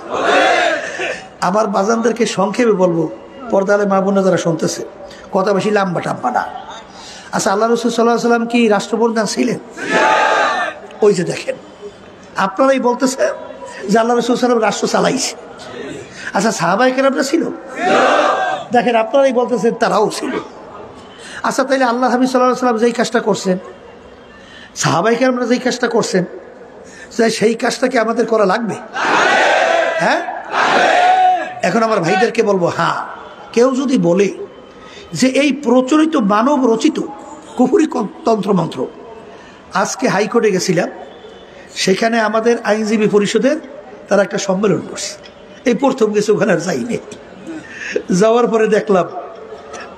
A: আমার বাজানদেরকে সংক্ষেপে বলবো, পর্দালে মা বোনা যারা শুনতেছে, কথা বেশি লাম্বা টাম্বা না। আচ্ছা, আল্লাহ রসুল সাল্লাল্লাহু আলাইহি ওয়াসাল্লাম কি রাষ্ট্রপ্রধান ছিলেন? ওই যে দেখেন, আপনারাই বলতেছেন যে আল্লাহ রসুল সাল্লাম রাষ্ট্র চালাইছে। আচ্ছা, সাহাবায়ে কেরামরা ছিল? দেখেন, আপনারাই বলতেছেন তারাও ছিল। আচ্ছা, তাইলে আল্লাহ হাবিব সাল্লাল্লাহু আলাইহি ওয়াসাল্লাম যেই কাজটা করছেন, সাহাবায়ে কেরামরা যেই কাজটা করছেন, সেই কাজটা কি আমাদের করা লাগবে? হ্যাঁ, এখন আমার ভাইদেরকে বলবো, হ্যাঁ, কেউ যদি বলে যে এই প্রচলিত মানব রচিত কুফরি তন্ত্রমন্ত্র, আজকে হাইকোর্টে গেছিলাম, সেখানে আমাদের আইনজীবী পরিষদের তারা একটা সম্মেলন করছে, এই প্রথম গেছে, ওখানে আর যাইনি। যাওয়ার পরে দেখলাম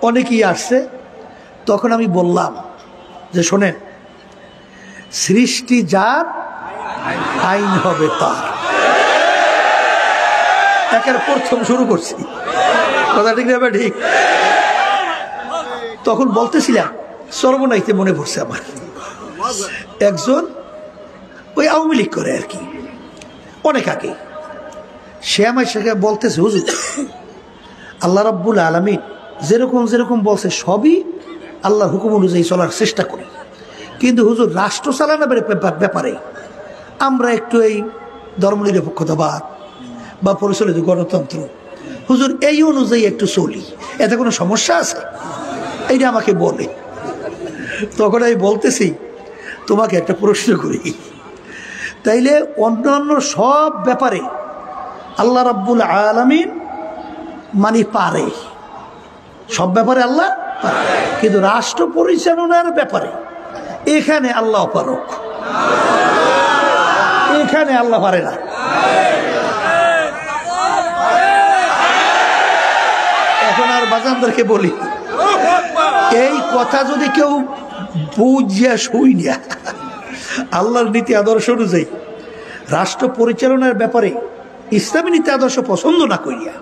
A: অনেকেই আসছে, তখন আমি বললাম যে শোনেন, সৃষ্টি যার, আইন হবে তার, একের প্রথম শুরু করছি, কথা ঠিক না? ঠিক। তখন বলতেছিলাম, সর্বনাইতে মনে পড়ছে আমার, একজন ওই আওয়ামী লীগ করে আর কি, অনেক আগে, সে আমায় সেখানে বলতেছে, হুজুর আল্লাহ রাব্বুল আলামিন যেরকম যেরকম বলছে সবই আল্লাহর হুকুম অনুযায়ী চলার চেষ্টা করি, কিন্তু হুজুর রাষ্ট্র চালানোর ব্যাপারে আমরা একটু এই ধর্মনিরপেক্ষতাবাদ, বা পরিচালিত গণতন্ত্র। হুজুর এই অনুযায়ী একটু চলি, এতে কোনো সমস্যা আছে? এইটা আমাকে বলে। তখন আমি বলতেছি তোমাকে একটা প্রশ্ন করি, তাইলে অন্যান্য সব ব্যাপারে আল্লাহ রাব্বুল আলামিন মানে পারে, সব ব্যাপারে আল্লাহ পারে, কিন্তু রাষ্ট্র পরিচালনার ব্যাপারে এখানে আল্লাহ অপারক, এখানে আল্লাহ পারে না। এখন আর বাজানদেরকে বলি, এই কথা যদি কেউ বুঝিয়া শুই না, আল্লাহর নীতি আদর্শ অনুযায়ী রাষ্ট্র পরিচালনার ব্যাপারে ইসলামী নীতি আদর্শ পছন্দ না করিয়া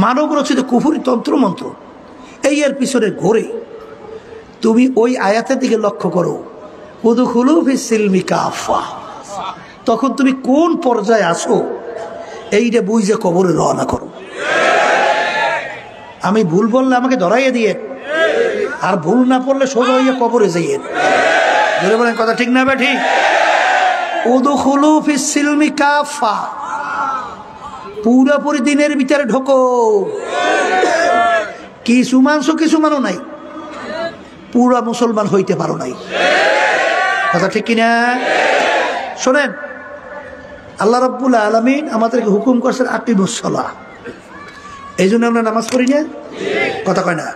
A: মানব রচিত কুফরি তন্ত্র মন্ত্র এই এর পিছনে ঘোরে, তুমি ওই আয়াতের দিকে লক্ষ্য করো, উদখুলু ফিস সিলমি কাফা, তখন তুমি কোন পর্যায়ে আসো এইটা বুঝে কবরে রওনা করো। আমি ভুল বললে আমাকে ধরাইয়ে দিয়ে, আর ভুল না পড়লে সোজা হইয়া কবরে যাইয়ে। ধরে বলেন কথা ঠিক না? ঠিক। উদখুলু ফিস সিলমি কাফা, পুরোপুরি দিনের ভিতরে ঢোকো। কিছু মানছো কিছু মানো নাই, পুরা মুসলমান হইতে পারো নাই। কথা ঠিক কিনা? শোনেন, আল্লাহ রাব্বুল আলামিন আমাদেরকে হুকুম করছেন আকিমুস সালাহ, এই জন্য আমরা নামাজ পড়ি না, কথা কয় না।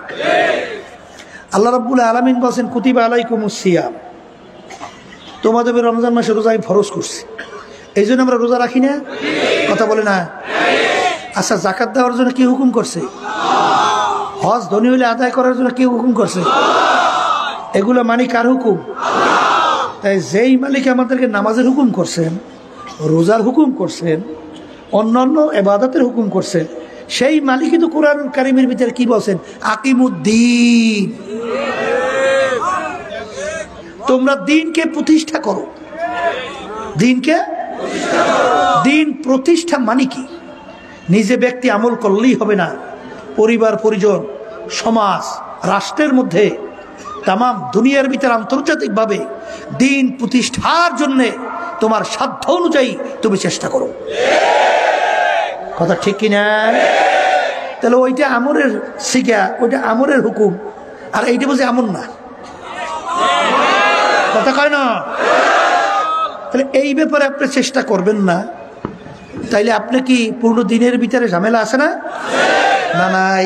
A: আল্লাহ রাব্বুল আলামিন বলছেন কুতিবা আলাইকুমুস সিয়াম, তোমাদের রমজান মাসে রোজা আমি ফরজ করছি, এই জন্য আমরা রোজা রাখি না, কথা বলে না। আচ্ছা, যাকাত দেওয়ার জন্য কি হুকুম করছে? হজ ধনী হইলে আদায় করার জন্য কি হুকুম করছে? এগুলো মানি কার হুকুম? তাই যেই মালিক আমাদেরকে নামাজের হুকুম করছেন, রোজার হুকুম করছেন, অন্যান্য ইবাদতের হুকুম করছেন, সেই মালিকই তো কোরআন কারীমের ভিতরে কি বলছেন? আকিমুদ্দিন, তোমরা দিনকে প্রতিষ্ঠা করো। দিনকে দিন প্রতিষ্ঠা মানে কি? নিজে ব্যক্তি আমল করলেই হবে না, পরিবার পরিজন সমাজ রাষ্ট্রের মধ্যে তাম দুনিয়ার ভিতরে আন্তর্জাতিকভাবে দিন প্রতিষ্ঠার জন্যে তোমার সাধ্য অনুযায়ী তুমি চেষ্টা করো। কথা ঠিক কিনা? তাহলে ওইটা আমরের শিখা, ওইটা আমরের হুকুম, আর এইটা বুঝে আমর না, কথা কয় না। তাহলে এই ব্যাপারে আপনি চেষ্টা করবেন না, তাইলে আপনি কি পূর্ণ দিনের ভিতরে ঝামেলা আছে না? না নাই।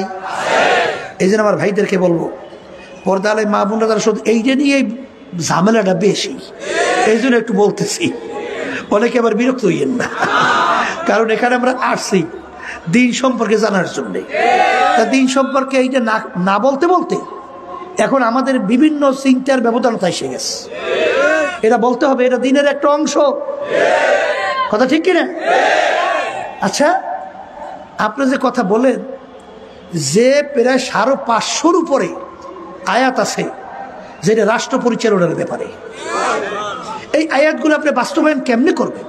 A: এই জন্য আমার ভাইদেরকে বলবো, পর্দালে মা বোনরা তারা শুধু এইটা নিয়ে ঝামেলাটা বেশি, এই জন্য একটু বলতেছি, অনেকে আবার বিরক্ত হইয়েন না, কারণ এখানে আমরা আসছি দিন সম্পর্কে জানার জন্য। তা দিন সম্পর্কে এইটা না বলতে বলতে এখন আমাদের বিভিন্ন চিন্তার ব্যবধানতা এসে গেছে। এটা বলতে হবে, এটা দিনের একটা অংশ, কথা ঠিক কিনা? আচ্ছা, আপনি যে কথা বলেন যে প্রায় 550-র উপরে আয়াত আছে যেটা রাষ্ট্র পরিচালনার ব্যাপারে, এই আয়াতগুলো আপনি বাস্তবায়ন কেমনে করবেন?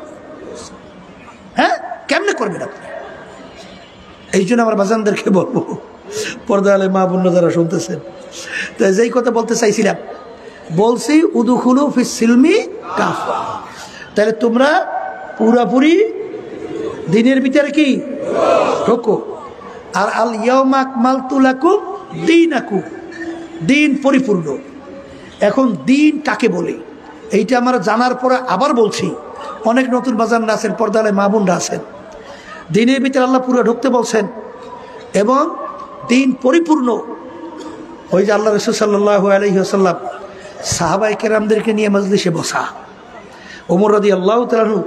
A: হ্যাঁ, কেমনে করবেন আপনি? এই জন্য আমার বাজানদেরকে বলবো, পর্দা আলে মা বোন যারা শুনতেছেন, তাই যেই কথা বলতে চাইছিলাম, বলছি উদখুলু ফিস সিলমি কাফা, তাহলে তোমরা পুরাপুরি দিনের ভিতরে কি ঢোকো। আর আল ইয়াউমা আকমালতু লাকুম দীনাকুম, দিন পরিপূর্ণ। এখন দিন কাকে বলে এইটা আমরা জানার পরে আবার বলছি, অনেক নতুন বাজানরা আছেন, পর্দালে মা বোনরা আছেন, দিনের ভিতরে আল্লাহ পুরো ঢুকতে বলছেন, এবং দিন পরিপূর্ণ। ওই যে আল্লাহ রাসূল সাল্লাল্লাহু আলাইহি ওয়াসাল্লাম সাহাবায়ে কেরামদেরকে নিয়ে মজলিসে বসা, ওমর রাদিয়াল্লাহু তাআলা আনহু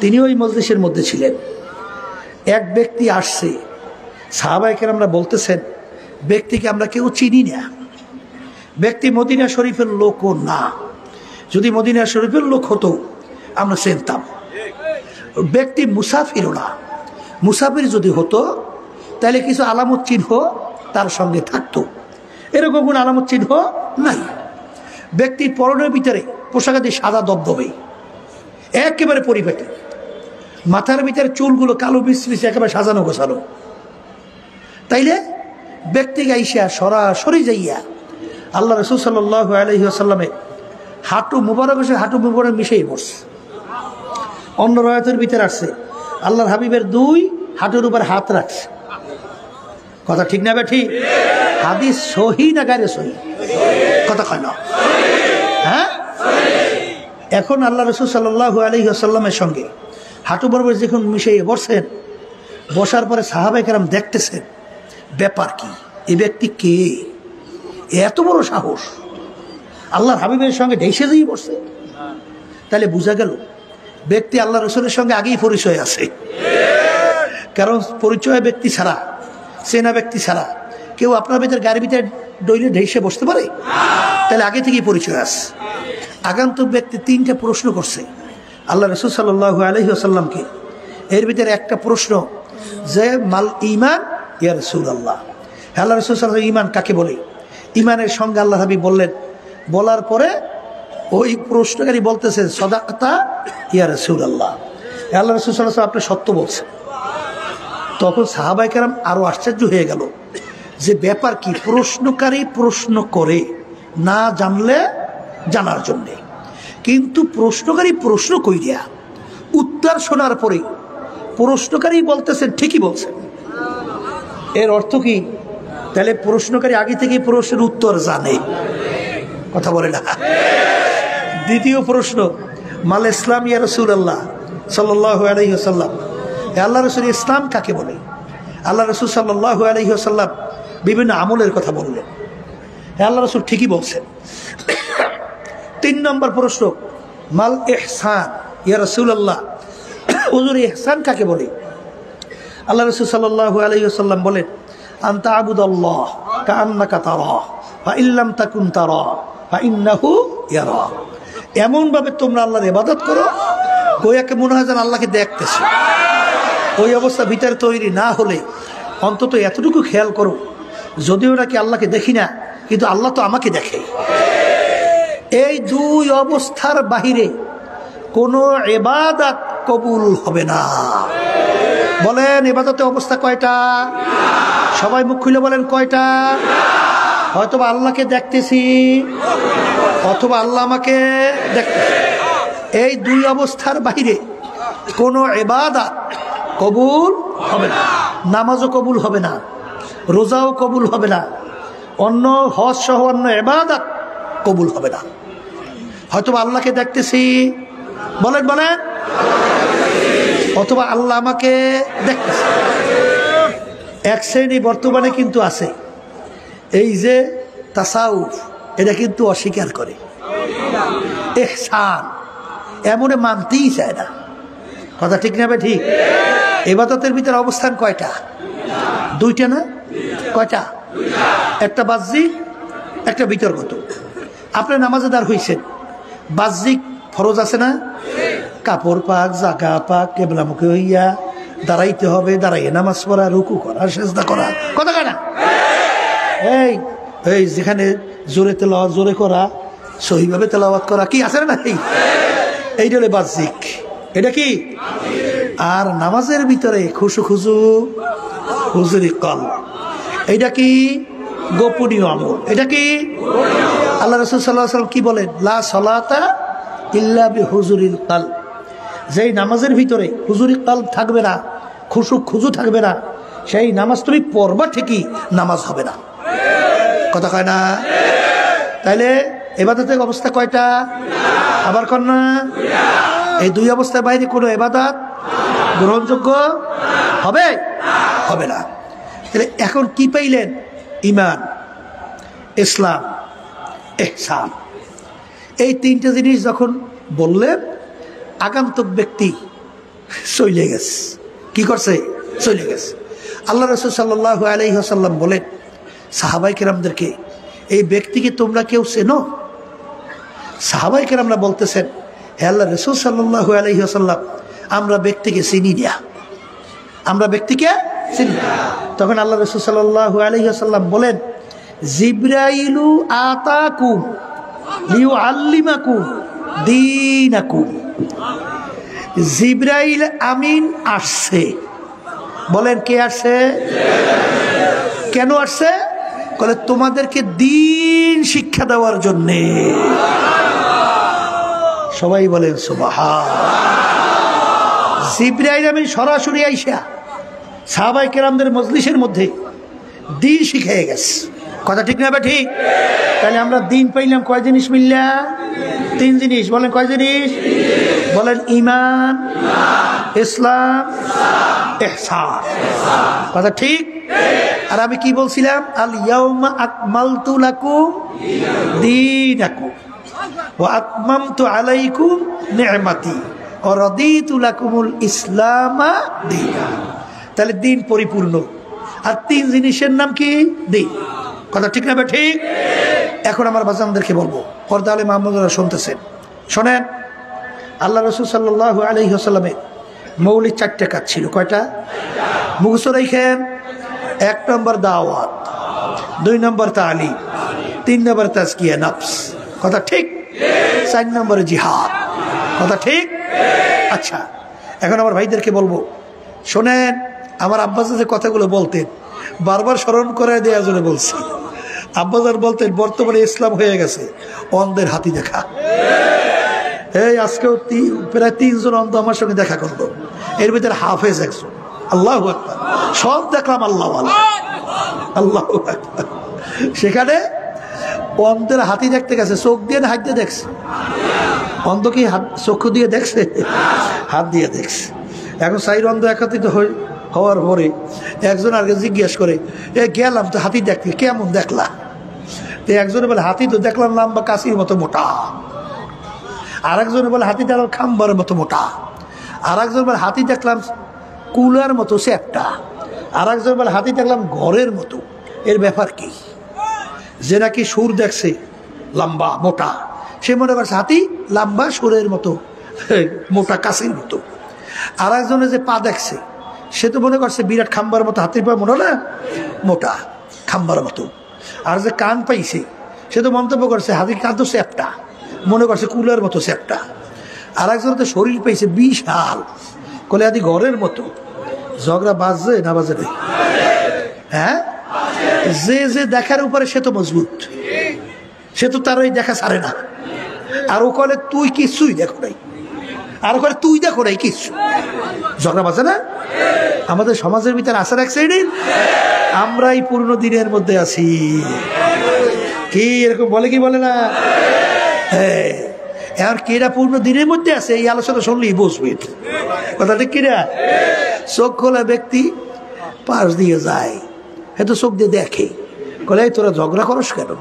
A: তিনি ওই মজলিসের মধ্যে ছিলেন। এক ব্যক্তি আসছে, সাহাবায়ে কেরামরা বলতেছেন ব্যক্তিকে আমরা কেউ চিনি না, ব্যক্তি মদিনা শরীফের লোকও না, যদি মদিনা শরীফের লোক হতো আমরা চিনতাম। ব্যক্তি মুসাফিরও না, মুসাফির যদি হতো তাহলে কিছু আলামত চিহ্ন তার সঙ্গে থাকতো, এরকম কোনো আলামত চিহ্ন নাই। ব্যক্তির পরনের ভিতরে পোশাকাদি সাদা দবদবে, একেবারে পরিপাটি, মাথার ভিতরে চুলগুলো কালো বিছবিছে, একেবারে সাজানো গোছানো। তাইলে ব্যক্তি গাইসা সরাসরি যাইয়া আল্লাহ রাসূল সাল্লাল্লাহু আলাইহি ওয়াসাল্লামের হাঁটু মুবারক এসে হাঁটু মুবারক মিশিয়ে পড়ছে। অন্য রায়াতের ভিতরে আসছে আল্লাহর হাবিবের 2 হাঁটুর উপর হাত রাখছে। কথা ঠিক না ঠিক? হাদিস সহি না গায়রে সহি? কথা কয় না? হ্যাঁ, এখন আল্লাহ রাসূল সাল্লাল্লাহু আলাইহি ওয়াসাল্লামের সঙ্গে হাঁটু বরাবর যখন মিশিয়ে বসছেন, বসার পরে সাহাবায়ে কেরাম দেখতেছেন ব্যাপার কি, এই ব্যক্তি কে, এত বড় সাহস, আল্লাহর হাবিবের সঙ্গে ঢেসে দিয়ে বসছে। তাহলে বোঝা গেল ব্যক্তি আল্লাহ রসুলের সঙ্গে আগেই পরিচয় আছে। কারণ পরিচয় ব্যক্তি ছাড়া, চেনা ব্যক্তি ছাড়া কেউ আপনার ভিতরে গাড়ির ভিতরে ডইলে ঢেসে বসতে পারে? তাহলে আগে থেকেই পরিচয় আছে। আগন্তুক ব্যক্তি 3টা প্রশ্ন করছে আল্লাহ রসুল সাল্লাল্লাহু আলাইহি ওয়াসাল্লামকে। এর ভিতরে একটা প্রশ্ন যে মাল ঈমান ইয়া রাসূলুল্লাহ, আল্লাহ রসুল সাল্লাল্লাহু আলাইহি ঈমান কাকে বলে? ঈমানের সঙ্গে আল্লাহ হাবিব বললেন। বলার পরে ওই প্রশ্নকারী বলতেছে সাদাকাতা ইয়া রাসূলুল্লাহ, আল্লাহ রাসূল সাল্লাল্লাহু আলাইহি ওয়াসাল্লাম আপনি সত্য বলছেন। তখন সাহাবায়ে কেরাম আরো আশ্চর্য হয়ে গেল যে ব্যাপার কি, প্রশ্নকারী প্রশ্ন করে না জানলে জানার জন্যে, কিন্তু প্রশ্নকারী প্রশ্ন কইরা উত্তর শোনার পরে প্রশ্নকারী বলতেছেন ঠিকই বলছেন। এর অর্থ কি? তাহলে প্রশ্নকারী আগে থেকে প্রশ্নের উত্তর জানে। কথা বলে না? দ্বিতীয় প্রশ্ন, মাল ইসলাম ইয়া রাসূলুল্লাহ সাল্লাল্লাহু আলাইহি ওয়াসাল্লাম, আল্লাহ রাসূল ইসলাম কাকে বলে? আল্লাহ রাসূল সাল্লাল্লাহু আলাইহি ওয়াসাল্লাম বিভিন্ন আমলের কথা বললেন। আল্লাহ রাসূল ঠিকই বলছেন। 3 নম্বর প্রশ্ন, মাল ইহসান ইয়া রাসূলুল্লাহ, হুজুর ইহসান কাকে বলে? আল্লাহ রাসূল সাল্লাল্লাহু আলাইহি ওয়াসাল্লাম বলেন আনতা আবুদাল্লাহ কাআন্নাকা তারা ফা ইল্লাম তাকুন তারা ফা ইন্নাহু ইয়ারা। এমন ভাবে তোমরা আল্লাহর ইবাদত করো গোয়াকে মনে হয় যেন আল্লাহকে দেখতেছো। ওই অবস্থা ভিতরে তৈরি না হলে অন্তত এতটুকু খেয়াল করো, যদিও নাকি আল্লাহকে দেখি না, কিন্তু আল্লাহ তো আমাকে দেখে। এই 2 অবস্থার বাহিরে কোনো ইবাদত কবুল হবে না। বলেন ইবাদতের অবস্থা কয়টা? সবাই মুখ খুলে বলেন কয়টা? হয়তোবা আল্লাহকে দেখতেছি, অথবা আল্লাহ আমাকে দেখতেছি। এই 2 অবস্থার বাইরে কোনো ইবাদত কবুল হবে না। নামাজও কবুল হবে না, রোজাও কবুল হবে না, অন্য হজ সহ অন্য ইবাদত কবুল হবে না। হয়তোবা আল্লাহকে দেখতেছি, বলেন বলেন, অথবা আল্লাহ আমাকে দেখতেছে। এক শ্রেণী বর্তমানে কিন্তু আছে, এই যে তাসাউফ, এটা কিন্তু অস্বীকার করে। ইহসান এমনে মানতেই চায় না। কথা ঠিক না? ঠিক। ইবাদতের ভিতরে অবস্থান কয়টা? 2টা না? কয়টা? একটা বাহ্যিক, একটা বিতর্কত। আপনি নামাজেদার হইছেন, বাহ্যিক ফরজ আছে না? কাপড় পাক, জাগা পাক, কেবলামুখী হইয়া দাঁড়াইতে হবে, দাঁড়াইয়ে নামাজ পড়া, রুকু করা, সেজদা করা। কথা কয় না? এই এই যেখানে জোরে তেলাওয়াত জোরে করা, সহিভাবে তেলাওয়াত করা, কি আছে না? এইটা হলো বাহ্যিক। এটা কি? আর নামাজের ভিতরে খুশু খুজু, হুজুরি কল, এইটা কি? গোপনীয় আমল। এটা কি? আল্লাহ রাসূল সাল্লাল্লাহু আলাইহি ওয়াসাল্লাম কি বলেন? লা সালাতা ইল্লা বিহুজুরিল কলব। যেই নামাজের ভিতরে হুজুরি কলব থাকবে না, খুশু খুজু থাকবে না, সেই নামাজ তুমি পড়বা ঠিকই, নামাজ হবে না। কথা কয় না? তাইলে ইবাদতের অবস্থা কয়টা? আবার কর না? এই 2 অবস্থার বাইরে কোনো ইবাদত গ্রহণযোগ্য হবে হবে না। তাহলে এখন কি পাইলেন? ঈমান, ইসলাম, ইহসান। এই 3টা জিনিস যখন বললেন, আগন্তুক ব্যক্তি চলে গেছে। কি করছে? চলে গেছে। আল্লাহ রাসূল সাল্লাল্লাহু আলাইহি ওয়াসাল্লাম বলেন সাহাবায়ে কেরামদেরকে, এই ব্যক্তিকে তোমরা কেউ চেনো? সাহাবায়ে কেরামরা বলতেছেন, হে আল্লাহ রাসূল সাল্লাল্লাহু আলাইহি ওয়াসাল্লাম, আমরা ব্যক্তিকে চিনি না, আমরা ব্যক্তিকে চিনি না। তখন আল্লাহ রাসূল সাল্লাল্লাহু আলাইহি ওয়াসাল্লাম বলেন, জিবরাইলু আতাকুম লিউআল্লিমাকুম দীনাকুম। জিবরাইল আমিন আসছে। বলেন কে আসছে? কেন আসছে? বলে তোমাদেরকে দ্বীন শিক্ষা দেওয়ার জন্যে। সবাই বলেন সুবহান। জিবরাইল আমিন সরাসরি আইসা সাহাবায়ে কেরামদের মজলিসের মধ্যে দিন শিখিয়ে গেছে। কথা ঠিক না বা ঠিক? তাহলে আমরা দিন পাইলাম কয় জিনিস মিললা? 3 জিনিস। বলেন কয় জিনিস? বলেন ঈমান, ইসলাম, ইহসান। কথা ঠিক? আর আমি কি বলছিলাম? আল ইয়াউমা আকমালতু লাকুম দীনাকুম ওয়া আতমামতু আলাইকুম নি'মাতি ওয়া রাদিতু লাকুমুল ইসলামা দীনা। তাহলে দিন পরিপূর্ণ। আর 3 জিনিসের নাম কি? দিন। কথা ঠিক না? ঠিক। এখন আমার বাজানদেরকে বলবো, পর্দা আলে মাহমুদরা শুনতেছেন, শোনেন। আল্লাহ রাসূল সাল্লাল্লাহু আলাইহি ওয়াসাল্লামের মৌলিক 4টা কাজ ছিল। কয়টা? মুখস্থ রাখেন। 1 নম্বর দাওয়াত, 2 নম্বর তালিম, 3 নম্বর তাজকিয়া নফস। কথা ঠিক? 4 নম্বরে জিহাদ। কথা ঠিক? আচ্ছা, এখন আমার ভাইদেরকে বলবো, শোনেন। আমার আব্বাজান যে কথাগুলো বলতেন বারবার স্মরণ করে দেওয়ার জন্য বলছি। আব্বাজান বলতেন বর্তমানে ইসলাম হয়ে গেছে অন্ধের হাতি দেখা। এই আজকেও প্রায় 3 জন অন্ধ আমার সঙ্গে দেখা করলো, এর ভিতরে হাফেজ একজন। আল্লাহু আকবার। সব দেখলাম আল্লাহ আল্লাহু আকবার। সেখানে অন্ধের হাতি দেখতে গেছে, চোখ দিয়ে হাত দিয়ে দেখছে। অন্ধ কি চক্ষু দিয়ে দেখছে? হাত দিয়ে দেখছে। এখন 4 অন্ধ একত্রিত হওয়ার পরে একজন আগে জিজ্ঞেস করে, গেলাম তো হাতি দেখতে, কেমন দেখলা? তো একজনে বলে, হাতি তো দেখলাম লম্বা কাশির মতো মোটা। আর একজনে বলে, হাতি দেখলাম খাম্বার মতো মোটা। আর একজন বলে, হাতি দেখলাম কুলার মতো চ্যাপটা। আর একজন বলে, হাতি দেখলাম ঘরের মতো। এর ব্যাপার কি? যে নাকি সুর দেখছে লম্বা মোটা, সে মনে করছে হাতি লম্বা সুরের মতো মোটা কাশির মতো। আর একজনে যে পা দেখছে সে তো মনে করছে বিরাট খাম্বার মতো, হাতির পা মোটা না, মোটা খাম্বার মতো। আর যে কান পাইছে সে তো মন্তব্য করছে হাতির কান তো চ্যাপটা, মনে করছে কুলার মতো চ্যাপটা। আর একজন তো শরীর পাইছে বিশাল, কলে হাতি ঘরের মতো। ঝগড়া বাজছে না বাজে নাই? হ্যাঁ, যে দেখার উপরে সে তো মজবুত, সে তো তার ওই দেখা ছাড়ে না। আর ও কলে তুই কিছুই দেখো নাই, আর ওখানে তুই দেখো নাই কিচ্ছু। ঝগড়া বাজে না? আমাদের সমাজের ভিতরে আসার এক সাইডে আমরাই পুরনো দিনের মধ্যে আছি। কি এরকম বলে কি বলে না? হ্যাঁ, এখন কিরা পূর্ণ দিনের মধ্যে আছে, এই আলোচনা শুনলেই বুঝবে কথা ঠিক কিনা। চোখ খোলা ব্যক্তি পাশ দিয়ে যায়, হয়তো চোখ দিয়ে দেখে, কলে তোরা ঝগড়া করস কেন?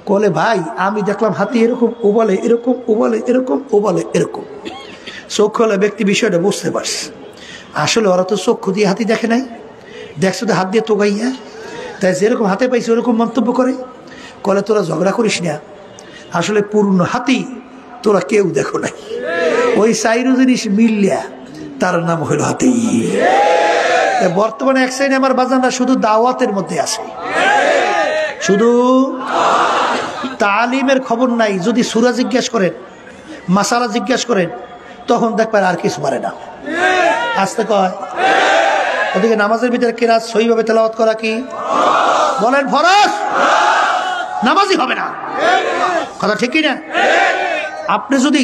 A: কলে ভাই আমি দেখলাম হাতি এরকম, ও বলে এরকম, ও বলে এরকম, ও বলে এরকম। চোখ খোলা ব্যক্তি বিষয়টা বুঝতে পারছে। আসলে ওরা তো চক্ষু দিয়ে হাতি দেখে নাই, দেখছো তো হাত দিয়ে তোগাইয়া, তাই যেরকম হাতে পাইছে ওরকম মন্তব্য করে। কলে তোরা ঝগড়া করিস না, আসলে পূর্ণ হাতি তোরা কেউ দেখো নাই, ওই 4 জিনিস মিললিয়া তার নাম হইল হাতি। বর্তমানে এক সাইডে আমার বাজানরা শুধু দাওয়াতের মধ্যে আছে, শুধু তালিমের খবর নাই। যদি সূরা জিজ্ঞাসা করেন, মাসালা জিজ্ঞাসা করেন, তখন দেখবেন আর কিছু পারে না। আসতে কয় ওদিকে নামাজের ভিতরে কিরাত সহিভাবে তেলাওয়াত করা কি বলেন ফরজ? নামাজই হবে না। কথা ঠিক না? আপনি যদি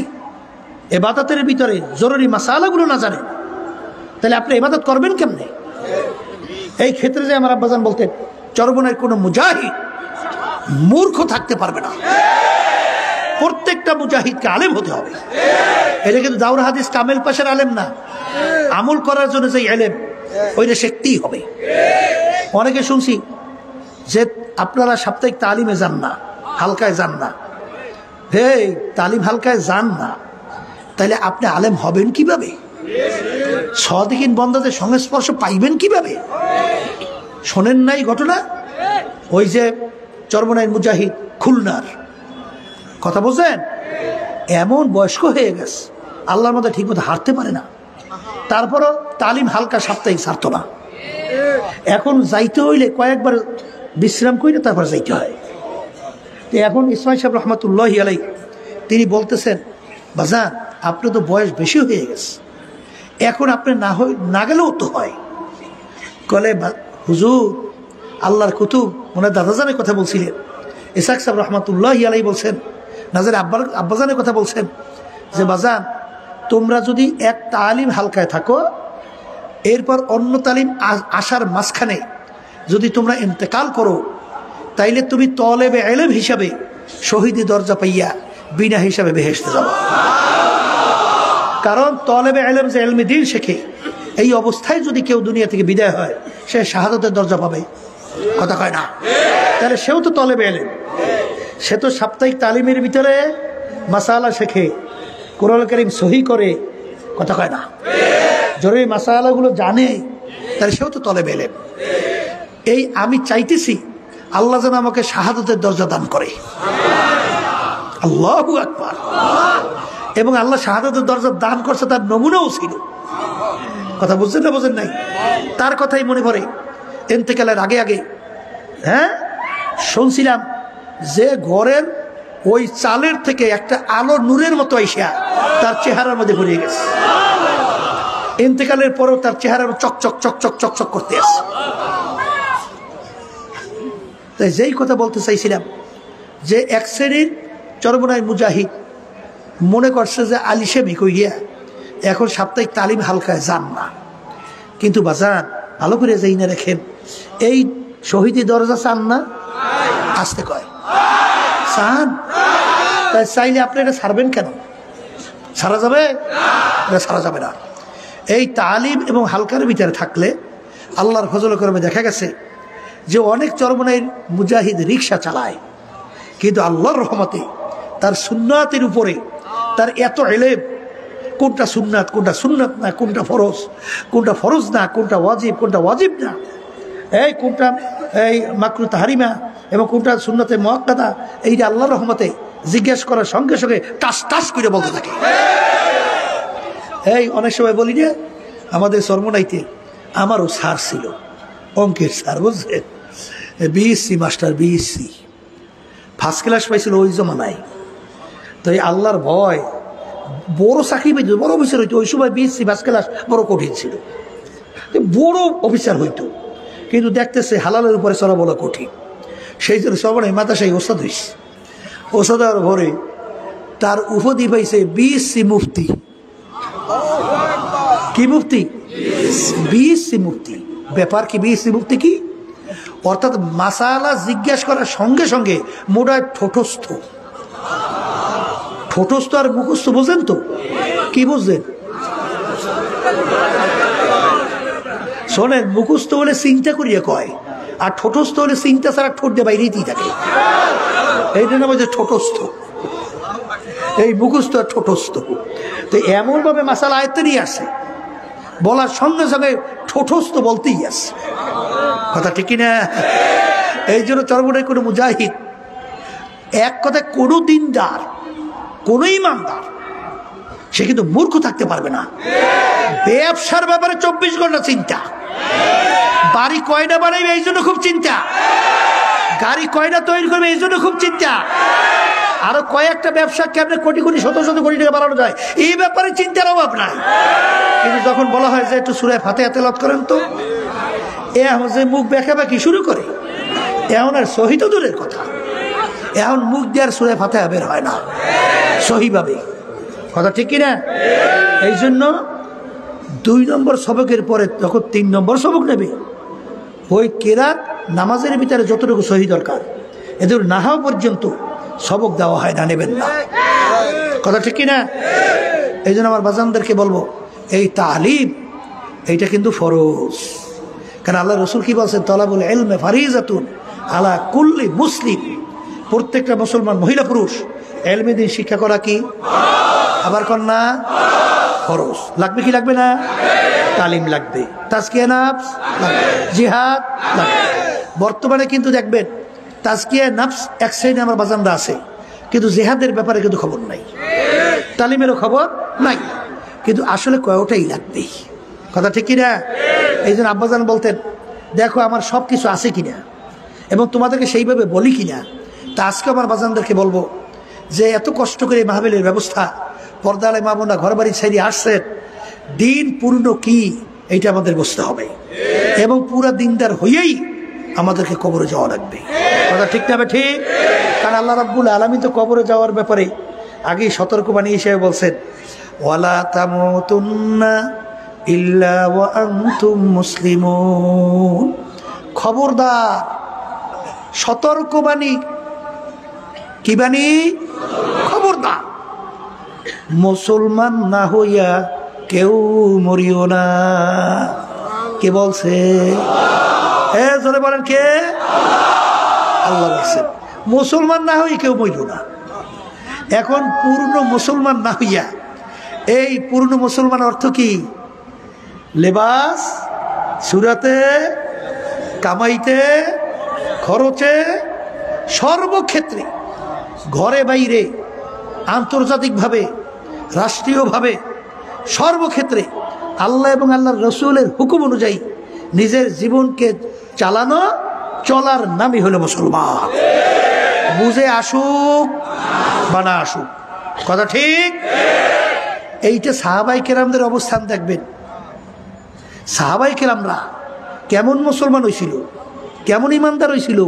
A: ইবাদতের ভিতরে জরুরি মাসালাগুলো না জানেন, তাহলে আপনি ইবাদত করবেন কেমনে? এই ক্ষেত্রে যে আমার আব্বাজান বলতেন, চরবনের কোনো মুজাহিদ মূর্খ থাকতে পারবে না, প্রত্যেকটা মুজাহিদকে আলেম হতে হবে। এটা কিন্তু দাউরা হাদিস কামেল পাশের আলেম না, আমল করার জন্য যে আলেম ওইটা শিখতেই হবে। অনেকে শুনছি যে আপনারা সাপ্তাহিক তালিমে যান না, হালকায় যান না। হে, তালিম হালকায় যান না, তাহলে আপনি আলেম হবেন কিভাবে? সদিকিন বন্দাদের সংস্পর্শ পাইবেন কিভাবে? শোনেন নাই ঘটনা? ওই যে চরমনাইর মুজাহিদ খুলনার কথা বলছেন, এমন বয়স্ক হয়ে গেছে আল্লাহর মধ্যে ঠিক মতো হাঁটতে পারে না, তারপরও তালিম হালকা সাপ্তাহিক ছাড়ত না। এখন যাইতে হইলে কয়েকবার বিশ্রাম করে তারপর যাইতে হয়। তো এখন ইসমাইল সাহেব রহমতুল্লাহি আলাইহি তিনি বলতেছেন, বাজান আপনি তো বয়স বেশি হয়ে গেছে, এখন আপনি না গেলেও তো হয়। কলে হুজুর আল্লাহর কুতুব ওনার দাদাজানের কথা বলছিলেন, ইসাক সাহেব রহমতুল্লাহি আলাইহি বলছেন, নাজার আব্বাজানের কথা বলছেন যে বাজান তোমরা যদি এক তালিম হালকায় থাকো এরপর অন্য তালিম আসার মাঝখানে যদি তোমরা ইন্তেকাল করো তাইলে তুমি তলেবে ইলম হিসাবে শহীদি দরজা পাইয়া বিনা হিসাবে বেহেশতে যাবা। কারণ তলেবে ইলম যে ইলমে দ্বীন শেখে, এই অবস্থায় যদি কেউ দুনিয়া থেকে বিদায় হয় সে শাহাদাতের দরজা পাবে, কথা কয় না? তাহলে সেও তো তলেবে ইলম, সে তো সাপ্তাহিক তালিমের ভিতরে মাসালা শেখে, কোরআন কারীম সহি করে, কথা কয় না? জরুরি মাসালাগুলো জানে, তাহলে সেও তো তলেবে ইলম। এই আমি চাইতেছি আল্লাহ যেন আমাকে শাহাদাতের দরজা দান করে, আল্লাহু আকবার। এবং আল্লাহ শাহাদাতের দরজা দান করছে, তার নমুনাও ছিল, কথা বুঝছেন না বোঝেন নাই? তার কথাই মনে পড়ে ইন্তেকালের আগে আগে, হ্যাঁ শুনছিলাম যে ঘরের ওই চালের থেকে একটা আলো নূরের মতো আইসা তার চেহারার মধ্যে ভরিয়ে গেছে। ইন্তেকালের পরেও তার চেহারার চকচক চকচক চকচক করতে আসে। তাই যেই কথা বলতে চাইছিলাম যে এক শ্রেণীর চরমনাই মুজাহিদ মনে করছে যে আলিশেমি কইয়া এখন সাপ্তাহিক তালিম হালকায় যান না, কিন্তু বাজান ভালো করে যাই না রেখেন, এই শহীদি দরজা চান না? আসতে কয় চান, তাই চাইলে আপনি এটা ছাড়বেন কেন? ছাড়া যাবে? এটা ছাড়া যাবে না। এই তালিম এবং হালকার ভিতরে থাকলে আল্লাহর ফজল করমে দেখা গেছে যে অনেক চরমনাইয়ের মুজাহিদ রিক্সা চালায়, কিন্তু আল্লাহর রহমতে তার সুন্নাতের উপরে তার এত ইলম, কোনটা সুন্নাত কোনটা সুন্নাত না, কোনটা ফরজ না, কোনটা ওয়াজিব না, এই কোনটা এই মাকরু তাহরিমা এবং কোনটা সুন্নাতে মুআক্কাদা, এইটা আল্লাহর রহমতে জিজ্ঞেস করার সঙ্গে সঙ্গে টাস টাস করে বলতে থাকে। এই অনেক সময় বলি যে আমাদের চরমনাইতে আমারও স্যার ছিল, অঙ্কের স্যার, বুঝছেন, BSc master, BSc first class পাইছিল ওই জমানায়। তো এই আল্লাহর ভয়, বড় চাকরি পাইত, বড় অফিসার হইতো। ওই সময় বিএসসি ফার্স্ট ক্লাস বড় কঠিন ছিল, বড় অফিসার হইতো, কিন্তু দেখতেছে হালালের উপরে চলা বলা কঠিন। সেই জন্য সবাই মাদ্রাসায় ওস্তাদ হয়েছে। ওস্তাদ হওয়ার ভরে তার উপাধি পাইছে বিএসসি মুফতি। কি মুফতি? বিএসসি মুফতি। ব্যাপার কি বিএসসি মুফতি কি? অর্থাৎ মাসালা জিজ্ঞাসা করার সঙ্গে সঙ্গে মোড়ায় ঠোঁটস্থ আর মুখস্থ, বোঝেন তো? কি বুঝলেন? শোনেন, মুখস্থ হলে চিন্তা করিয়া কয়, আর ঠোঁটস্থ হলে চিন্তা ছাড়া ঠোঁট দিয়ে বাইরেই থাকে। এইটা নাম হচ্ছে ঠোঁটস্থ, এই মুখস্থ আর ঠোঁটস্থ। তো এমনভাবে মাসালা আয়ত্তে নিয়ে আসে, বলার সঙ্গে সঙ্গে ঠোঁটস্থ বলতেই আসে, কথা ঠিক না? এই জন্য চরমনাই কোনো মুজাহিদ, এক কথায় কোনো দিনদার, কোনো ইমানদার, সে কিন্তু মূর্খ থাকতে পারবে না। ব্যবসার ব্যাপারে 24 ঘন্টা চিন্তা, বাড়ি কয়টা বানাইবে এই জন্য খুব চিন্তা, গাড়ি কয়টা তৈরি করবে এই জন্য খুব চিন্তা, আরো কয়েকটা ব্যবসা কেমনে কোটি কোটি শত শত কোটি টাকা বাড়ানো যায় এই ব্যাপারে চিন্তার অভাব নাই। কিন্তু যখন বলা হয় যে একটু সূরা ফাতিহা তেলাওয়াত করেন, তো এখন যে মুখ বেঁকাবেঁকি শুরু করে, এখন আর সহি তো দূরের কথা, এখন মুখ দেওয়ার সূরা ফাতিহা বের হয় না সহিভাবে, কথা ঠিক কিনা? এই জন্য 2 নম্বর সবকের পরে যখন 3 নম্বর সবক নেবে, ওই কেরাত নামাজের ভিতরে যতটুকু সহি দরকার এদের না হওয়া পর্যন্ত সবক দেওয়া হয় না, নেবেন না, কথা ঠিক কিনা? এই জন্য আমার বাজানদেরকে বলবো, এই তালিম এইটা কিন্তু ফরজ। কারণ আল্লাহ রসুল কি বলছেন, তলাবুল ইলমে ফারিজাতুন আলা কুল্লি মুসলিম, প্রত্যেকটা মুসলমান মহিলা পুরুষ ইলমে দ্বীন শিক্ষা করা কি? আবার কন্যা ফরজ। লাগবে কি লাগবে না? তালিম লাগবে, তাজকিয়া নাফস লাগবে, জিহাদ লাগবে। বর্তমানে কিন্তু দেখবেন তাজকিয়া নাফস এক সাইডে আমার বাজানরা আছে, কিন্তু জিহাদের ব্যাপারে কিন্তু খবর নাই, তালিমেরও খবর নাই, কিন্তু আসলে কয়টাই লাগবে, কথা ঠিক কিনা? এই জন্য আব্বাজান বলতেন, দেখো আমার সব কিছু আছে কিনা এবং তোমাদেরকে সেইভাবে বলি কিনা। তা আজকে আমার বাজানদেরকে বলবো যে এত কষ্ট করে মাহফিলের ব্যবস্থা, পর্দালে মা বোনরা ঘর বাড়ি ছেড়ে আসছেন, দিন পূর্ণ কি এইটা আমাদের বুঝতে হবে এবং পুরা দিনদার হয়েই আমাদেরকে কবরে যাওয়া লাগবে, কথা ঠিক না? ঠিক। কারণ আল্লাহ রাব্বুল আলামিন তো কবরে যাওয়ার ব্যাপারে আগেই সতর্কবাণী হিসেবে বলছেন, ওয়ালা তামুতুন্না ইল্লা ওয়া আনতুম মুসলিমুন। খবরদার, সতর্কবাণী, কি বাণী? খবরদার, মুসলমান না হইয়া কেউ মরিও না। কে বলছে? জোরে বলেন কে? আল্লাহ বলছেন মুসলমান না হইয়া কেউ মরিও না। এখন পূর্ণ মুসলমান না হইয়া, এই পূর্ণ মুসলমান অর্থ কি? লেবাস, সুরাতে, কামাইতে, খরচে, সর্বক্ষেত্রে, ঘরে বাইরে, আন্তর্জাতিকভাবে, রাষ্ট্রীয়ভাবে, সর্বক্ষেত্রে আল্লাহ এবং আল্লাহর রসুলের হুকুম অনুযায়ী নিজের জীবনকে চালানো, চলার নামই হলো মুসলমান। বুঝে আসুক বা না আসুক, কথা ঠিক? এইটা সাহাবাই কেরামদের অবস্থান দেখবেন। সাহাবাই কেরামরা কেমন মুসলমান হয়েছিল, কেমন ইমানদার হয়েছিল,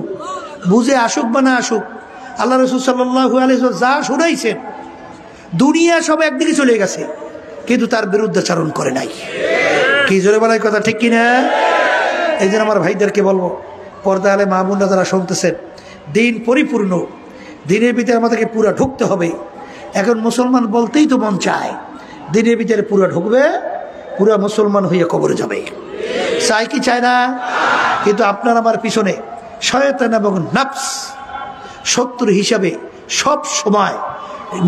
A: বুঝে আসুক বা না আসুক। আল্লাহ রাসূল সাল্লাল্লাহু আলাইহি ওয়াসাল্লাম যা শুনাইছেন, দুনিয়া সব একদিকে চলে গেছে, কিন্তু তার বিরুদ্ধাচরণ করে নাই। কি জোরে বলার কথা ঠিক কিনা? এই জন্য আমার ভাইদেরকে বলবো, পর্দা আলে মা বোনরা যারা শুনতেছেন, দিন পরিপূর্ণ, দিনের ভিতরে আমাদেরকে পুরো ঢুকতে হবে। এখন মুসলমান বলতেই তো মন চায়, দিনের ভিতরে পুরো ঢুকবে, পুরো মুসলমান হয়ে কবরে যাবে। চাই কি চায় না? কিন্তু আপনার আমার পিছনে শয়তান এবং নফস শত্রু হিসাবে সব সময়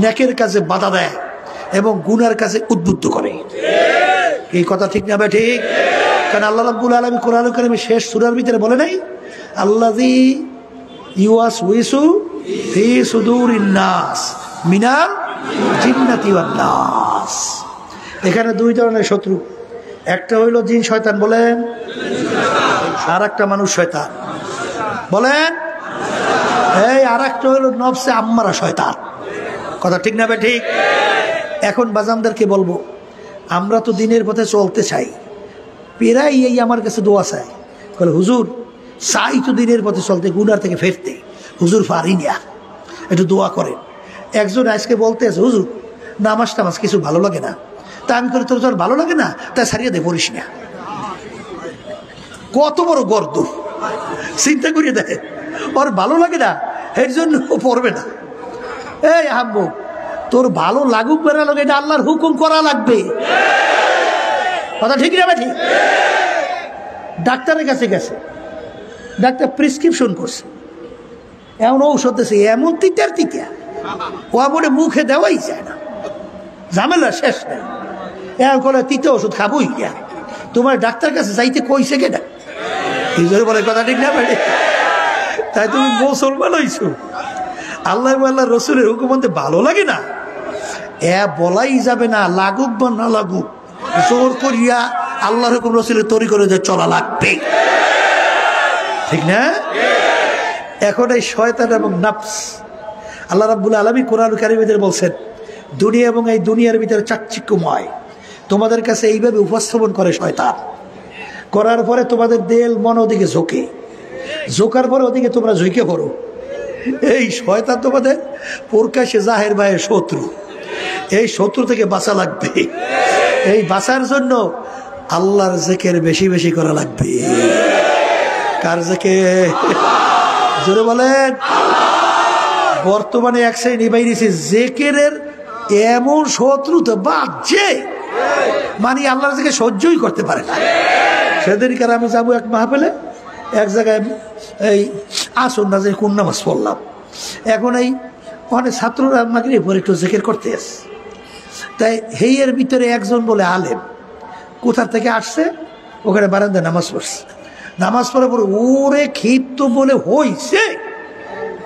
A: নেকের কাজে বাধা দেয় এবং গুনার কাজে উদ্বুদ্ধ করে। এই কথা ঠিক না? ঠিক। কারণ আল্লাহ রাব্বুল আলামিন কোরআন কারীমে শেষ সূরার ভিতরে বলে নাই, আল্লাযী ইউওয়াসউইসু ফি সুদুরিন নাস মিনাল জিন্নাতি ওয়ান নাস। এখানে দুই ধরনের শত্রু, একটা হইল জিন শয়তান বলেন, আর একটা মানুষ শয়তান বলেন, এই আর একটা হইল নফসে আম্মারা শয়তান। কথা ঠিক না? ঠিক। এখন বাজানদেরকে বলবো, আমরা তো দিনের পথে চলতে চাই, পেরাই এই আমার কাছে দোয়া চাই, বলে হুজুর চাই তো দিনের পথে চলতে, গুনার থেকে ফেরতে, হুজুর পারি না, একটু দোয়া করেন। একজন আজকে বলতে আছে, হুজুর নামাজ টামাজ কিছু ভালো লাগে না। তা আমি করে, তোর তোর ভালো লাগে না, তা সারিয়ে দে, পড়িস না। কত বড় গর্দ, চিন্তা করিয়ে দেয়, ওর ভালো লাগে না, এর জন্য ও পড়বে না। এই আব্বু, তোর ভালো লাগুক বেড়া লাগে, এটা আল্লাহর হুকুম করা লাগবে। কথা ঠিক না? ঠিক। ডাক্তারের কাছে গেছে, ডাক্তার প্রেসক্রিপশন করছে, এমন ঔষধ দিয়েছে, এমন তিতার তিতা, ও বলে মুখে দেওয়াই যায় না, ঝামেলা শেষ নেই। এমন করে তিতা ওষুধ খাবোই না। তোমার ডাক্তার কাছে যাইতে কইছে কেনা? বলে কথা ঠিক না? তাই তুমি মুসলমান হইছো, আল্লাহ আল্লাহ রসুলের হুকুম মানতে ভালো লাগে না, বলাই যাবে না, লাগুক বা না লাগুক, জোর করিয়া আল্লাহর হুকুম রসুলের তরি করে চলা লাগবে, ঠিক না? এখন এই শয়তান এবং নফস, আল্লাহ রাব্বুল আলামিন কোরআন কারীমে বলছেন, দুনিয়া এবং এই দুনিয়ার ভিতরে চাকচিক্যময়, তোমাদের কাছে এইভাবে উপস্থাপন করে শয়তান, করার পরে তোমাদের দেল মন ওদিকে ঝোঁকে, ঝোঁকার পরে ওদিকে তোমরা ঝুঁকে পড়ো। এই শয়তান তোমাদের প্রকাশ্যে জাহের বাহের শত্রু। এই শত্রু থেকে বাঁচা লাগবে। এই বাঁচার জন্য আল্লাহর জিকির বেশি বেশি করা লাগবে। কার জিকির? জোরে বলেন। বর্তমানে এক শ্রেণী বাইরেছে জিকিরের এমন শত্রু তো বাজছে, মানে আল্লাহর জিকির সহ্যই করতে পারে না। সেদিনকার আমি যাবো এক মাহফিলে, এক জায়গায় এই আসুন না যে কোন নামাজ পড়লাম, এখন এই অনেক ছাত্ররা আমাকে এরপর একটু জিকির করতে আসে। তাই হেইয়ের ভিতরে একজন বলে আলেম, কোথা থেকে আসছে, ওখানে বারান্দায় নামাজ পড়ছে। নামাজ পড়ার পরে ওরে ক্ষিপ্ত বলে হইছে,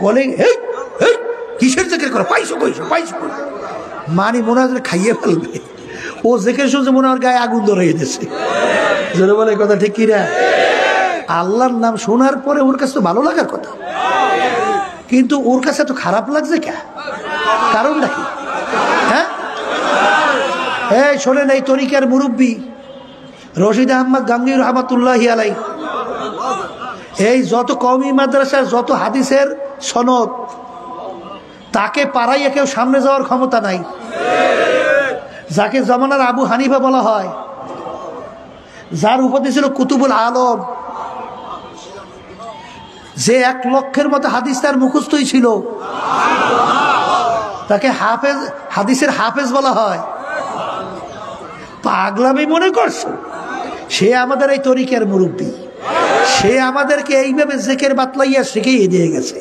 A: বলে কিসের জিকির করে, পাইছো কইছো পাইছো, মানে মনে হয় খাইয়ে ফেলবে। ও জিকির শুনছে, মনে হয় গায়ে আগুন ধরে গেছে। জোরে বলে কথা ঠিক কিনা? আল্লাহর নাম শোনার পরে ওর কাছে তো ভালো লাগার কথা, কিন্তু ওর কাছে তো খারাপ লাগছে কে? কারণটা কি? হ্যাঁ, এই শোনেন, এই তরিকার মুরব্বী রশিদ আহমদ গাঙ্গী রহমাতুল্লাহি আলাই, এই যত কওমি মাদ্রাসার যত হাদিসের সনদ, তাকে পাড়াইয়া কেউ সামনে যাওয়ার ক্ষমতা নাই। যাকে জামানার আবু হানিফা বলা হয়, যার উপাধি ছিল কুতুবুল আলম, যে 1 লক্ষের মতো হাদিস তার মুখস্থই ছিল, তাকে হাফেজ, হাদিসের হাফেজ বলা হয়। পাগলামি মনে করছো? সে আমাদের এই তরিকার মুরব্বী, সে আমাদেরকে এইভাবে জিকির বাতলাইয়া শিখিয়ে দিয়ে গেছে।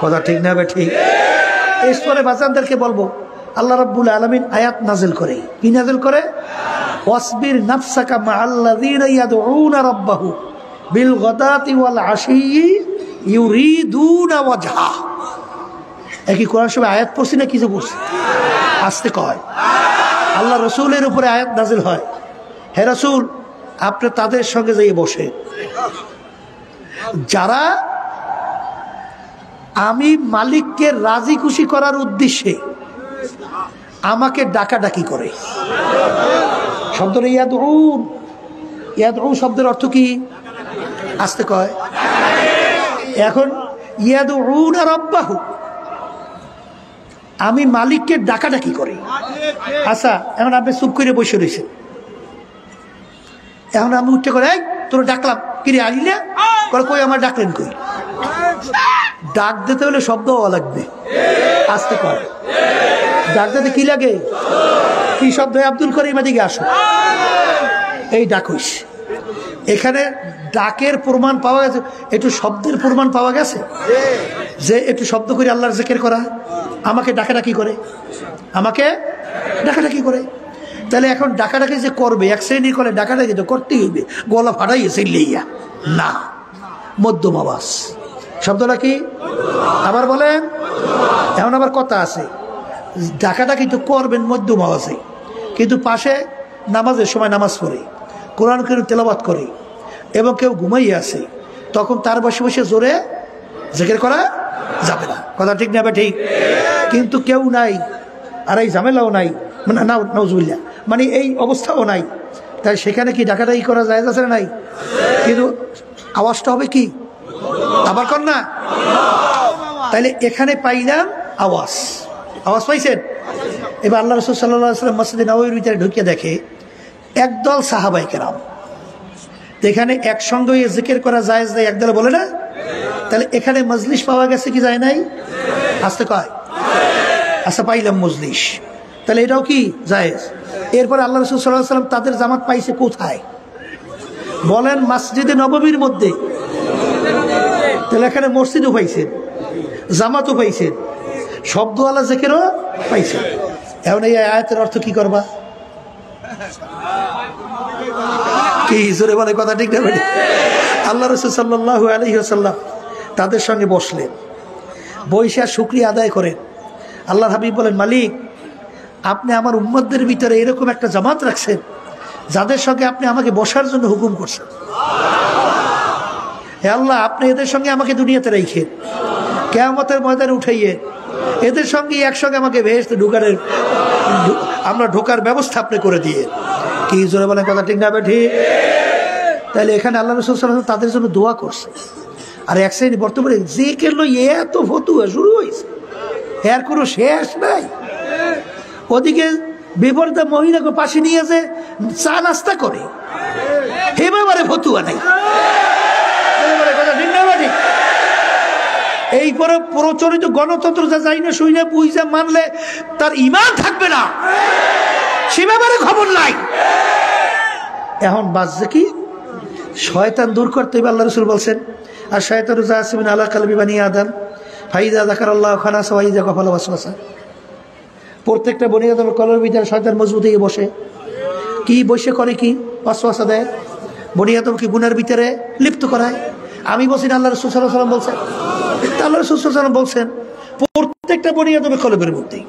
A: কথা ঠিক না? ঠিক। এরপরে বাচ্চাদেরকে বলবো, আল্লাহ রাব্বুল আলামিন আয়াত নাজিল করে, কি নাজিল করে? ওয়াসবির নাফসাকা মাআল্লাযীনা ইয়াদউনা রাব্বাহু বিল গাদাতি ওয়াল আশিয়্যি ইউরিদুনা ওয়াজহা। একই কোরআন শরীফে আয়াত পড়ছি না কিছু পড়ছি? আসতে কয়। আল্লাহ রসুলের উপরে আয়াত নাজিল হয়, হে রাসূল আপনি তাদের সঙ্গে যেয়ে বসে, যারা আমি মালিককে রাজি খুশি করার উদ্দেশ্যে আমাকে ডাকাডাকি করে। শব্দটা ইয়াদউন, ইয়াদউ শব্দের অর্থ কি? আসতে কয়। এখন ইয়াদউনা রাব্বাহু, আমি মালিককে ডাকাডাকি করে। আচ্ছা, এখন আপনি চুপ করে বসে রয়েছেন, এখন আমি উঠতে করে, এই তোর ডাকলাম, কিরে আলি না? কই আমার ডাকলেন কই? ডাক দিতে হলে শব্দ হওয়া লাগবে, আসতে কয়। ডাক দিতে কি লাগে? কি শব্দ? আব্দুল করিম এদিকে আসো, এই ডাক হইস। এখানে ডাকের প্রমাণ পাওয়া গেছে, একটু শব্দের প্রমাণ পাওয়া গেছে যে একটু শব্দ করে আল্লাহর জিকির করা, আমাকে ডাকাডাকি করে, আমাকে ডাকাডাকি করে। তাহলে এখন ডাকাডাকি যে করবে, এক শ্রেণীর করে ডাকাডাকি তো করতেই হইবে, গলা ফাটাইছে লইয়া না, মধ্যম আওয়াজ। শব্দটা কি? আবার বলেন। এখন আবার কথা আছে, ডাকাডাকি তো করবেন মধ্যম আওয়াজে, কিন্তু পাশে নামাজের সময় নামাজ পড়ে, কোরআন কারীম তেলাওয়াত করে, এবং কেউ ঘুমাইয়ে আছে, তখন তার বসে বসে জোরে জিকির করা যাবে না। কথা ঠিক না? ঠিক। কিন্তু কেউ নাই, আর এই ঝামেলাও নাই, মানে নাউজুবিল্লাহ, মানে এই অবস্থাও নাই, তাই সেখানে কি ডাকাডাকি করা যায় আছে না? নাই। কিন্তু আওয়াজটা হবে কি? আবার কর না। তাইলে এখানে পাইলাম আওয়াজ, আওয়াজ পাইছেন? এবার আল্লাহ রাসূল সাল্লাল্লাহু আলাইহি ওয়াসাল্লাম মসজিদে নববীর ভিতরে ঢুকিয়ে দেখে একদল সাহাবায়ে কেরাম, এখানে একসঙ্গে জিকির করা জায়েজ নাই, একদল বলে না। তাহলে এখানে মজলিস পাওয়া গেছে কি যায় নাই? আসতে কয়। আচ্ছা, পাইলাম মজলিস, তাহলে এটাও কি জায়েজ। এরপরে আল্লাহ রাসূল সাল্লাল্লাহু আলাইহি ওয়াসাল্লাম তাদের জামাত পাইছে কোথায়? বলেন মসজিদে নববীর মধ্যে। তাহলে এখানে মসজিদও পাইছেন, জামাতও পাইছেন, শব্দওয়ালা জিকিরও পাইছেন। এখন এই আয়াতের অর্থ কি করবা? কি জোরে বলে? কথা ঠিক না? আল্লাহ রাসূল সাল্লাল্লাহু আলাইহি ওয়াসাল্লাম তাদের সঙ্গে বসলেন, বইসা শুকরিয়া আদায় করেন। আল্লাহর হাবিব বলেন, মালিক আপনি আমার উম্মতদের ভিতরে এরকম একটা জামাত রাখছেন যাদের সঙ্গে আপনি আমাকে বসার জন্য হুকুম করছেন। হে আল্লাহ, আপনি এদের সঙ্গে আমাকে দুনিয়াতে রেখেন, কিয়ামতের ময়দানে উঠাইয়ে এদের সঙ্গে একসঙ্গে আমাকে বেহেশতে আমরা ঢোকার ব্যবস্থা আপনি করে দিয়ে। কি জোরে বলেন? কথা ঠিক না? ঠিক। তাহলে এখানে আল্লাহ রাসূল সাল্লাল্লাহু আলাইহি ওয়াসাল্লাম তাদের জন্য দোয়া করছে। আর এক শ্রেণী বর্তমানে যে কেন এত ফতুয়া শুরু হয়েছে, এর কোনো শেষ নাই। ওদিকে বিপরীতে মহিলাকে পাশে নিয়ে যে চা নাস্তা করে, হে ব্যাপারে ফতুয়া নাই। এই পরে প্রচলিত গণতন্ত্র যা যাই না শুই না বুঝা মানলে তার ঈমান থাকবে না, সে ব্যাপারে খবর নাই। এখন বাজছে কি? শয়তান দূর করতে হবে। আল্লাহ রাসূল বলছেন, আর শয়তানু জাসিমিন আলা কলবি বানি আদম ফাইদা যাকারাল্লাহু খানাসা ওয়া ইযা গাফালা ওয়াসওয়াসা। প্রত্যেকটা বনি আদমের কলবের ভিতরে শয়তান মজবুত হয়ে বসে। কি বসে করে? কি ওয়াসওয়াসা দেয়, বনি আদমকে গুনার ভিতরে লিপ্ত করায়। আমি বলছি না, আল্লাহ রাসূল সাল্লাল্লাহু আলাইহি ওয়াসাল্লাম বলছেন। আল্লাহ রাসূল সাল্লাল্লাহু আলাইহি ওয়াসাল্লাম বলছেন প্রত্যেকটা বনি আদমের কলবের মধ্যে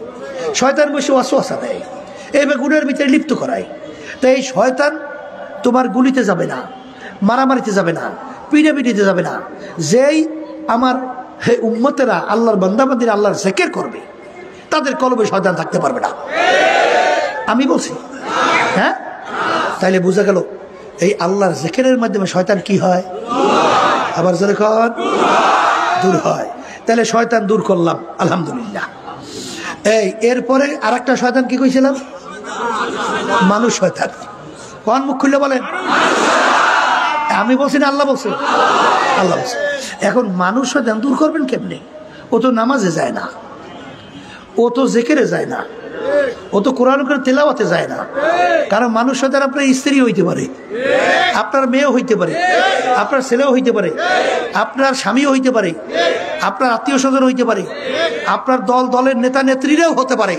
A: শয়তান বসে ওয়াসওয়াসা দেয়, এইভাবে গুনার ভিতরে লিপ্ত করায়। তো এই শয়তান তোমার গুলিতে যাবে না, মারামারিতে যাবে না, পিটাপিটিতে যাবে না। যেই আমার হে উম্মতেরা আল্লাহর বান্দাবান্দিরা আল্লাহর জিকির করবে, তাদের কলবে শয়তান থাকতে পারবে না। আমি বলছি, হ্যাঁ। তাইলে বোঝা গেল এই আল্লাহর জিকিরের মাধ্যমে শয়তান কি হয়? আবার যখন দূর হয়। তাহলে শয়তান দূর করলাম, আলহামদুলিল্লাহ। এরপরে আর একটা শয়তান কি কইছিলাম? মানুষ শয়তান। কোন মুখ খুলে বলেন? আমি বলছি না আল্লাহ বলছে? আল্লাহ বলছে। এখন মানুষ শয়তান দূর করবেন কেমনে? ও তো নামাজে যায় না, ও তো জিকিরে যায় না, ও তো কোরআন করে তেলাওয়াতে যায় না। কারণ মানুষ শয়তান আপনার স্ত্রী হইতে পারে, আপনার মেয়েও হইতে পারে, আপনার ছেলেও হইতে পারে, আপনার স্বামীও হইতে পারে, আপনার আত্মীয় স্বজন হইতে পারে, আপনার দলের নেতা নেত্রীরাও হতে পারে।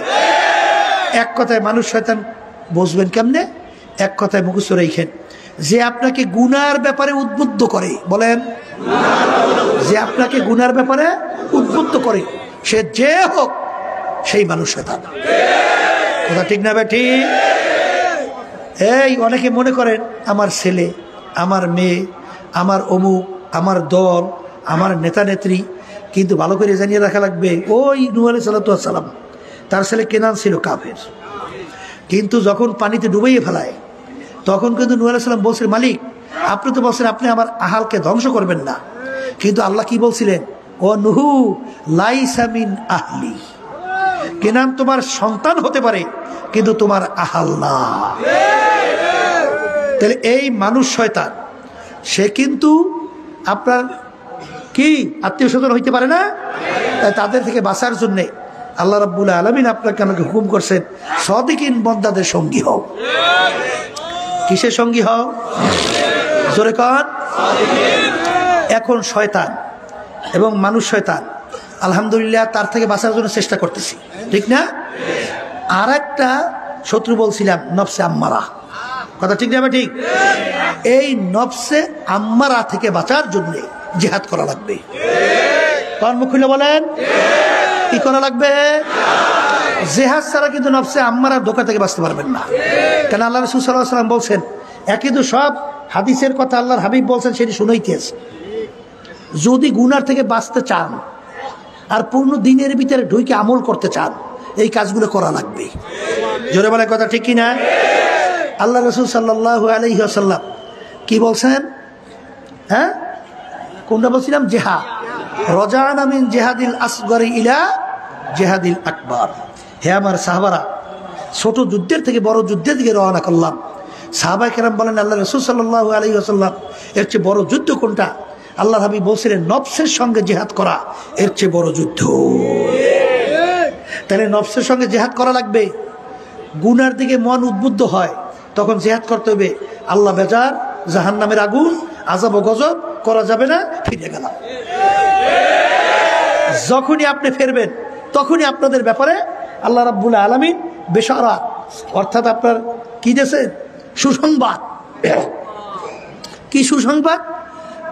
A: এক কথায় মানুষ শয়তান বুঝবেন কেমনে? এক কথায় মুখস্থ রেখেন, যে আপনাকে গুনার ব্যাপারে উদ্বুদ্ধ করে। বলেন, যে আপনাকে গুনার ব্যাপারে উদ্বুদ্ধ করে, সে যে হোক সেই মানুষ শয়তান। কথা ঠিক না বেঠি? এই অনেকে মনে করেন আমার ছেলে, আমার মেয়ে, আমার অমুক, আমার দল, আমার নেতা নেত্রী। কিন্তু ভালো করে জানিয়ে রাখা লাগবে, ওই নূহ আলাইহিস সালাম তার ছেলে কেনান ছিল কাফের, কিন্তু যখন পানিতে ডুবাইয়ে ফেলায় তখন কিন্তু নূহ আলাইহিস সালাম বলছিলেন, মালিক আপনি তো বলছেন আপনি আমার আহালকে ধ্বংস করবেন না, কিন্তু আল্লাহ কি বলছিলেন? ও নূহ লাইসা মিন আহলি, কেনান তোমার সন্তান হতে পারে কিন্তু তোমার আহাল না। তাহলে এই মানুষ শয়তান, সে কিন্তু আপনার কি আত্মীয় স্বজন হইতে পারে না। তাই তাদের থেকে বাঁচার জন্যে আল্লাহ রাব্বুল আলামিন আপনাকে আমাকে হুকুম করছেন, সাদিকিন বান্দাদের সঙ্গী হও। কিসের সঙ্গী হও? জোরে কর। এখন শয়তান এবং মানুষ শয়তান, আলহামদুলিল্লাহ তার থেকে বাঁচার জন্য চেষ্টা করতেছি, ঠিক না? আর একটা শত্রু বলছিলাম নফসে আম্মারা। কথা ঠিক না? ঠিক। এই নফসে আম্মারা থেকে বাঁচার জন্য জিহাদ করা লাগবে। কোন মুখ খুলে বলেন? কি করা লাগবে? জিহাদ ছাড়া কিন্তু নফসে আম্মারার ধোঁকা থেকে বাঁচতে পারবেন না। কেন আল্লাহ রাসূল সাল্লাল্লাহু আলাইহি ওয়াসাল্লাম বলছেন, একই তো সব হাদিসের কথা আল্লাহর হাবিব বলছেন, সেটি শুনাইতেছে। যদি গুনার থেকে বাঁচতে চান আর পূর্ণ দিনের ভিতরে ঢুকে আমল করতে চান, এই কাজগুলো করা লাগবে। জোরে বলে কথা ঠিক কিনা? আল্লাহ রাসূল সাল্লাল্লাহু আলাইহি ওয়াসাল্লাম কি বলছেন? হ্যাঁ, কোনটা বলছিলাম? জিহাদ। রজানা মিন জিহাদিল আসগরি ইলা জিহাদিল আকবার। হে আমার সাহাবারা, ছোট যুদ্ধের থেকে বড় যুদ্ধের দিকে রওনা করলাম। সাহাবায়ে কেরাম বলেন, আল্লাহ রাসূল সাল্লাল্লাহু আলাইহি ওয়াসাল্লাম এর চেয়ে বড় যুদ্ধ কোনটা? আল্লাহর হাবিব বলছিলেন, নফসের সঙ্গে জিহাদ করা এর চেয়ে বড় যুদ্ধ। তাহলে নফসের সঙ্গে জিহাদ করা লাগবে। গুনার দিকে মন উদ্বুদ্ধ হয়, তখন জিহাদ করতে হবে। আল্লাহ বেজার, জাহান্নামের আগুন, আযাব ও গজব করা যাবে না, ফিরে গেলাম। যখনই আপনি ফিরবেন তখনই আপনাদের ব্যাপারে আল্লাহ রাব্বুল আলামিন বেশারাত, অর্থাৎ আপনার কি দিয়েছেন? সুসংবাদ। কি সুসংবাদ?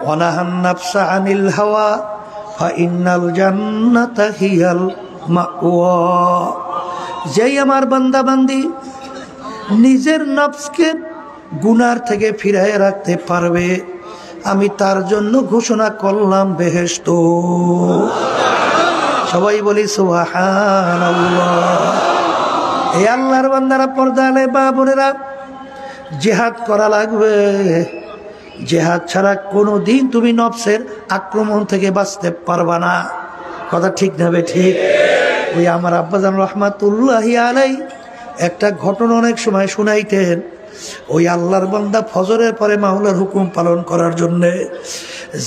A: ওয়ানাহান নাফসা আনিল হাওয়া ফাইন্নাল জান্নাতা হিয়াল মাওয়া। যেই আমার বান্দা বান্দি নিজের নফসকে গুনার থেকে ফিরিয়ে রাখতে পারবে, আমি তার জন্য ঘোষণা করলাম বেহেশত। সবাই বলি সুবহানাল্লাহ। এই আল্লাহর বান্দারা, পর্দা আলে বা বোনেরা, জিহাদ করা লাগবে। জিহাদ ছাড়া কোনো দিন তুমি নফসের আক্রমণ থেকে বাঁচতে পারবা না। কথা ঠিক না? ঠিক। ওই আমার আব্বাজান রহমাতুল্লাহি আলাইহি একটা ঘটনা অনেক সময় শুনাইতেন। ওই আল্লাহর বান্দা ফজরের পরে মাওলার হুকুম পালন করার জন্যে,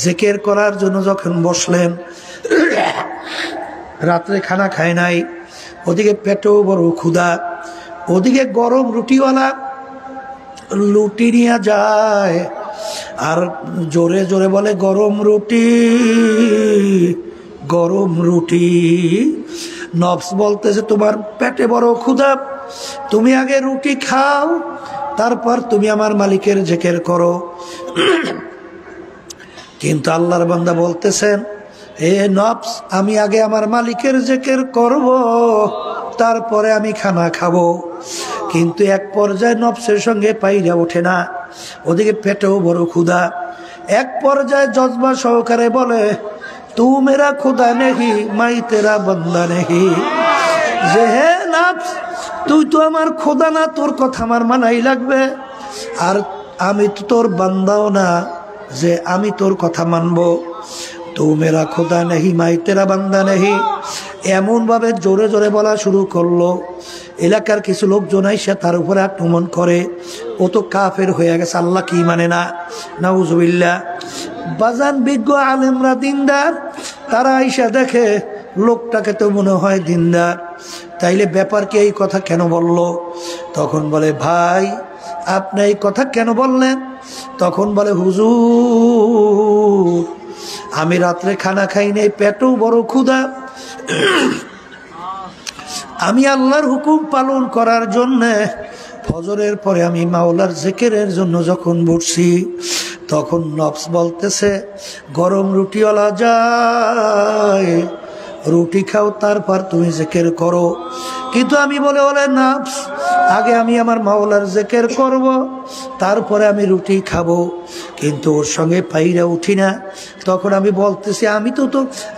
A: জিকির করার জন্য যখন বসলেন, রাত্রে খানা খায় নাই, ওদিকে পেটেও বড় ক্ষুধা, ওদিকে গরম রুটিওয়ালা লুটি নিয়ে যায় আর জোরে জোরে বলে, গরম রুটি, গরম রুটি। নফস বলতেছে, তোমার পেটে বড় ক্ষুধা, তুমি আগে রুটি খাও, তারপর তুমি আমার মালিকের জিকির করো। কিন্তু আল্লাহর বান্দা বলতেছেন, এ নফস, আমি আগে আমার মালিকের জিকির করব, তারপরে আমি খানা খাবো। কিন্তু এক পর্যায়ে নফসের সঙ্গে পাইরা ওঠে না, ওদিকে পেটেও বড় ক্ষুধা। এক পর্যায়ে জজবা সহকারে বলে, তু মেরা খুদা নেহি, মাই তেরা বান্দা নেহি। যে হে নফস, তুই তো আমার খোদা না, তোর কথা আমার মানাই লাগবে। আর আমি তো তোর বান্দাও না যে আমি তোর কথা মানবো। তু মেরা খোদা নেহি, মাই তেরা বান্দা নেহি। এমন ভাবে জোরে জোরে বলা শুরু করলো। এলাকার কিছু লোকজন এসে তার উপরে আক্রমণ করে, ও তো কাফের হয়ে গেছে, আল্লাহ কি মানে না, নাউজুবিল্লাহ। বাজান বিজ্ঞ আলেমরা দিনদার, তারা আইসা দেখে লোকটাকে তো মনে হয় দিনদার, তাইলে ব্যাপার কি, এই কথা কেন বলল? তখন বলে ভাই আপনি এই কথা কেন বললেন? তখন বলে হুজুর আমি রাত্রে খানা খাই নাই, পেটও বড় ক্ষুধা, আমি আল্লাহর হুকুম পালন করার জন্য ফজরের পরে আমি মাওলার জিকিরের জন্য যখন বসছি, তখন নফস বলতেছে গরম রুটিওয়ালা যায়, রুটি খাও তারপর তুমি জিকির করো। কিন্তু আমি বলে নফস আগে আমি আমার মাওলার জিকির করব, তারপরে আমি রুটি খাবো, কিন্তু ওর সঙ্গে পাইরা উঠি না। তখন আমি বলতেছি আমি তো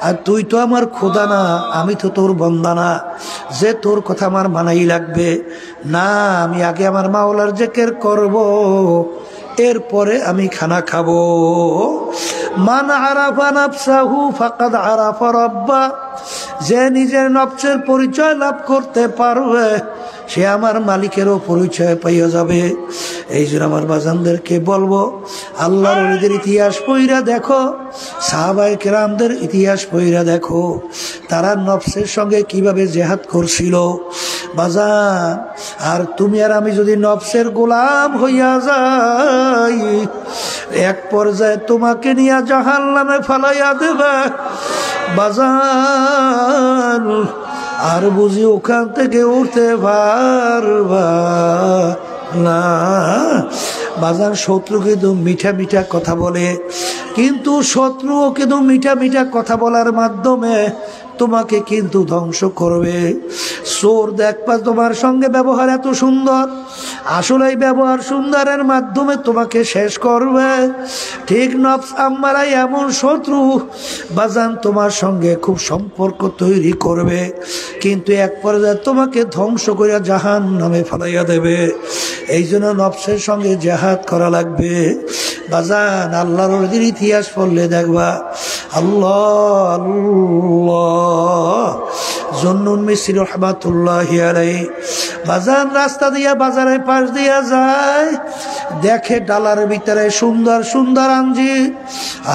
A: আর তুই তো আমার খোদা না, আমি তো তোর বন্দা না, যে তোর কথা আমার মানাই লাগবে না, আমি আগে আমার মাওলার জিকির করব, এরপরে আমি খানা খাবো। মান আরাফা নাফসাহু ফাকাদ আরাফা রাব্বা, যে নিজের নফসের পরিচয় লাভ করতে পারবে সে আমার মালিকেরও পরিচয় পাইয়া যাবে। এই জন্য আমার বাজানদেরকে বলবো, আল্লাহর ওলিদের ইতিহাস পইরা দেখো, সাহাবায়ে কেরামদের ইতিহাস পইরা দেখো, তারা নফসের সঙ্গে কিভাবে জিহাদ করছিল বাজান। আর তুমি আর আমি যদি নফসের গোলাম হইয়া যাই, এক পর্যায়ে তোমাকে নিয়ে জাহান্নামে ফালাইয়া দেবে বাজান, আর বুঝি ওখান থেকে উঠতে পারবা না বাজান। শত্রু কিন্তু মিঠা মিঠা কথা বলে, কিন্তু শত্রুও কিন্তু মিঠা মিঠা কথা বলার মাধ্যমে তোমাকে কিন্তু ধ্বংস করবে। চোর দেখবা তোমার সঙ্গে ব্যবহার এত সুন্দর, আসলে এই ব্যবহার সুন্দরের মাধ্যমে তোমাকে শেষ করবে। ঠিক নফস আম্মারাই এমন শত্রু বাজান, তোমার সঙ্গে খুব সম্পর্ক তৈরি করবে, কিন্তু এক পর্যায়ে তোমাকে ধ্বংস করে জাহান্নামে ফেলাইয়া দেবে। এই জন্য নফসের সঙ্গে জিহাদ করা লাগবে বাজান। আল্লাহর ওলিদের ইতিহাস পড়লে দেখবা আল্লাহ আল্লাহ। জুন্নুন মিসরি রহমাতুল্লাহি আলাইহি বাজান রাস্তা দিয়া বাজারের পাশ দিয়া যায়, দেখে ডালার ভিতরে সুন্দর সুন্দর আঞ্জির,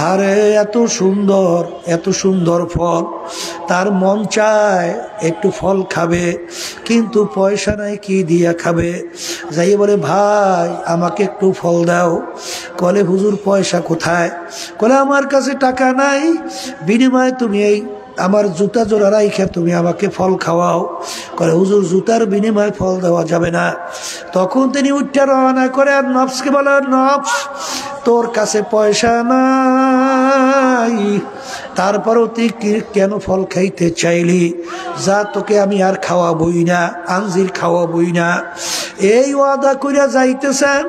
A: আরে এত সুন্দর এত সুন্দর ফল, তার মন চায় একটু ফল খাবে, কিন্তু পয়সা নাই কি দিয়া খাবে। যাই বলে ভাই আমাকে একটু ফল দাও। কলে হুজুর পয়সা কোথায়? কলে আমার কাছে টাকা নাই, বিনিময়ে তুমি এই আমার জুতা জোড়া রাইখা তুমি আমাকে ফল খাওয়াও। করে হুজুর জুতার বিনিময়ে ফল দেওয়া যাবে না। তখন তিনি উঠে রওনা করে আর নফসকে বলে, নফস তোর কাছে পয়সা নাই, তারপরও তুই কেন ফল খাইতে চাইলি? যা তোকে আমি আর খাওয়াবই না, আঞ্জির খাওয়াবই না। এই ওয়াদা কইরা যাইতেছেন,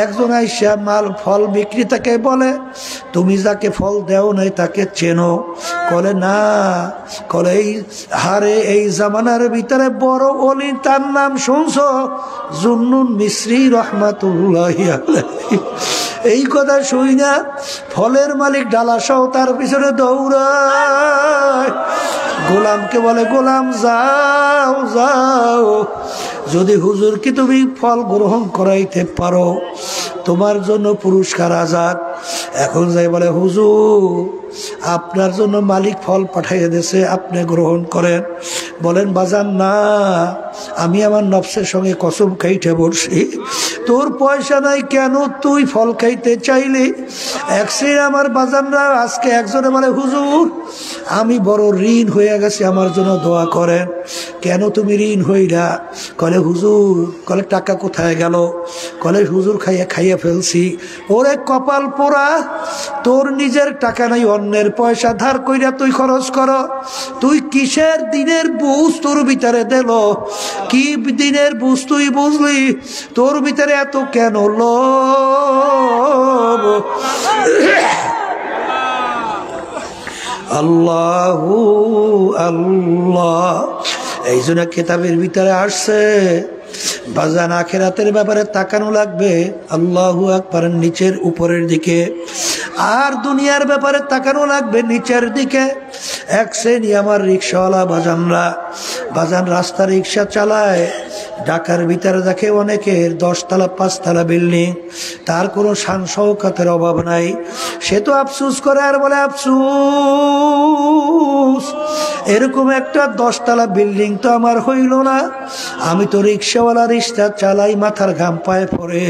A: একজন আইসা মাল ফল বিক্রেতাকে বলে, তুমি যাকে ফল দেও নাই তাকে চেনো? কলে না। কলে এই হারে এই জামানার ভিতরে বড় ওলি, তার নাম শুনছো? জুন্নুন মিসরি রহমাতুল্লাহি আলাইহি। এই কথা শুই না ফলের মালিক ডালা সহ তার পিছনে দৌড়ায়। গোলামকে বলে, গোলাম যাও যাও, যদি হুজুরকে তুমি ফল গ্রহণ করাইতে পারো তোমার জন্য পুরস্কার আজাদ। এখন যাই বলে, হুজুর আপনার জন্য মালিক ফল পাঠাইয়া দিয়েছে, আপনি গ্রহণ করেন। বলেন বাজান না, আমি আমার নফসের সঙ্গে কসম খাইতে বসি, তোর পয়সা নাই কেন তুই ফল খাইতে চাইলি? এক শ্রেণী আমার বাজানরা আজকে একজনে বলে, হুজুর আমি বড় ঋণ হয়ে গেছি, আমার জন্য দোয়া করেন। কেন তুমি ঋণ হইলা? কলে হুজুর, কলে টাকা কোথায় গেল? কলে হুজুর খাইয়া ফেলছি। ওরে কপাল পোড়া, তোর নিজের টাকা নাই, অন্যের পয়সা ধার কইরা তুই খরচ কর। তুই কিসের দিনের বুঝ তোর ভিতরে দিল? কি দিনের বুঝ তুই বুঝলি? তোর ভিতরে এত কেন লোভ? আল্লাহু আল্লাহ। এই জন্য কিতাবের ভিতরে আসছে বাজান আখিরাতের ব্যাপারে তাকানো লাগবে আল্লাহু আকবার নিচের উপরের দিকে, আর দুনিয়ার ব্যাপারে তাকানো লাগবে নিচের দিকে। এক শ্রেণী আমার রিক্সাওয়ালা বাজানরা, বাজান রাস্তা রিক্সা চালায়, ঢাকার ভিতরে দেখে অনেকের 10 তলা 5 তলা বিল্ডিং, তার কোনো শান শৌকতের অভাব নাই। সে তো আফসুস করে আর বলে আফসুস, এরকম একটা 10 তলা বিল্ডিং তো আমার হইল না। আমি তো রিক্সাওয়ালা, রিক্সা চালাই, মাথার ঘাম পায়ে পড়ে।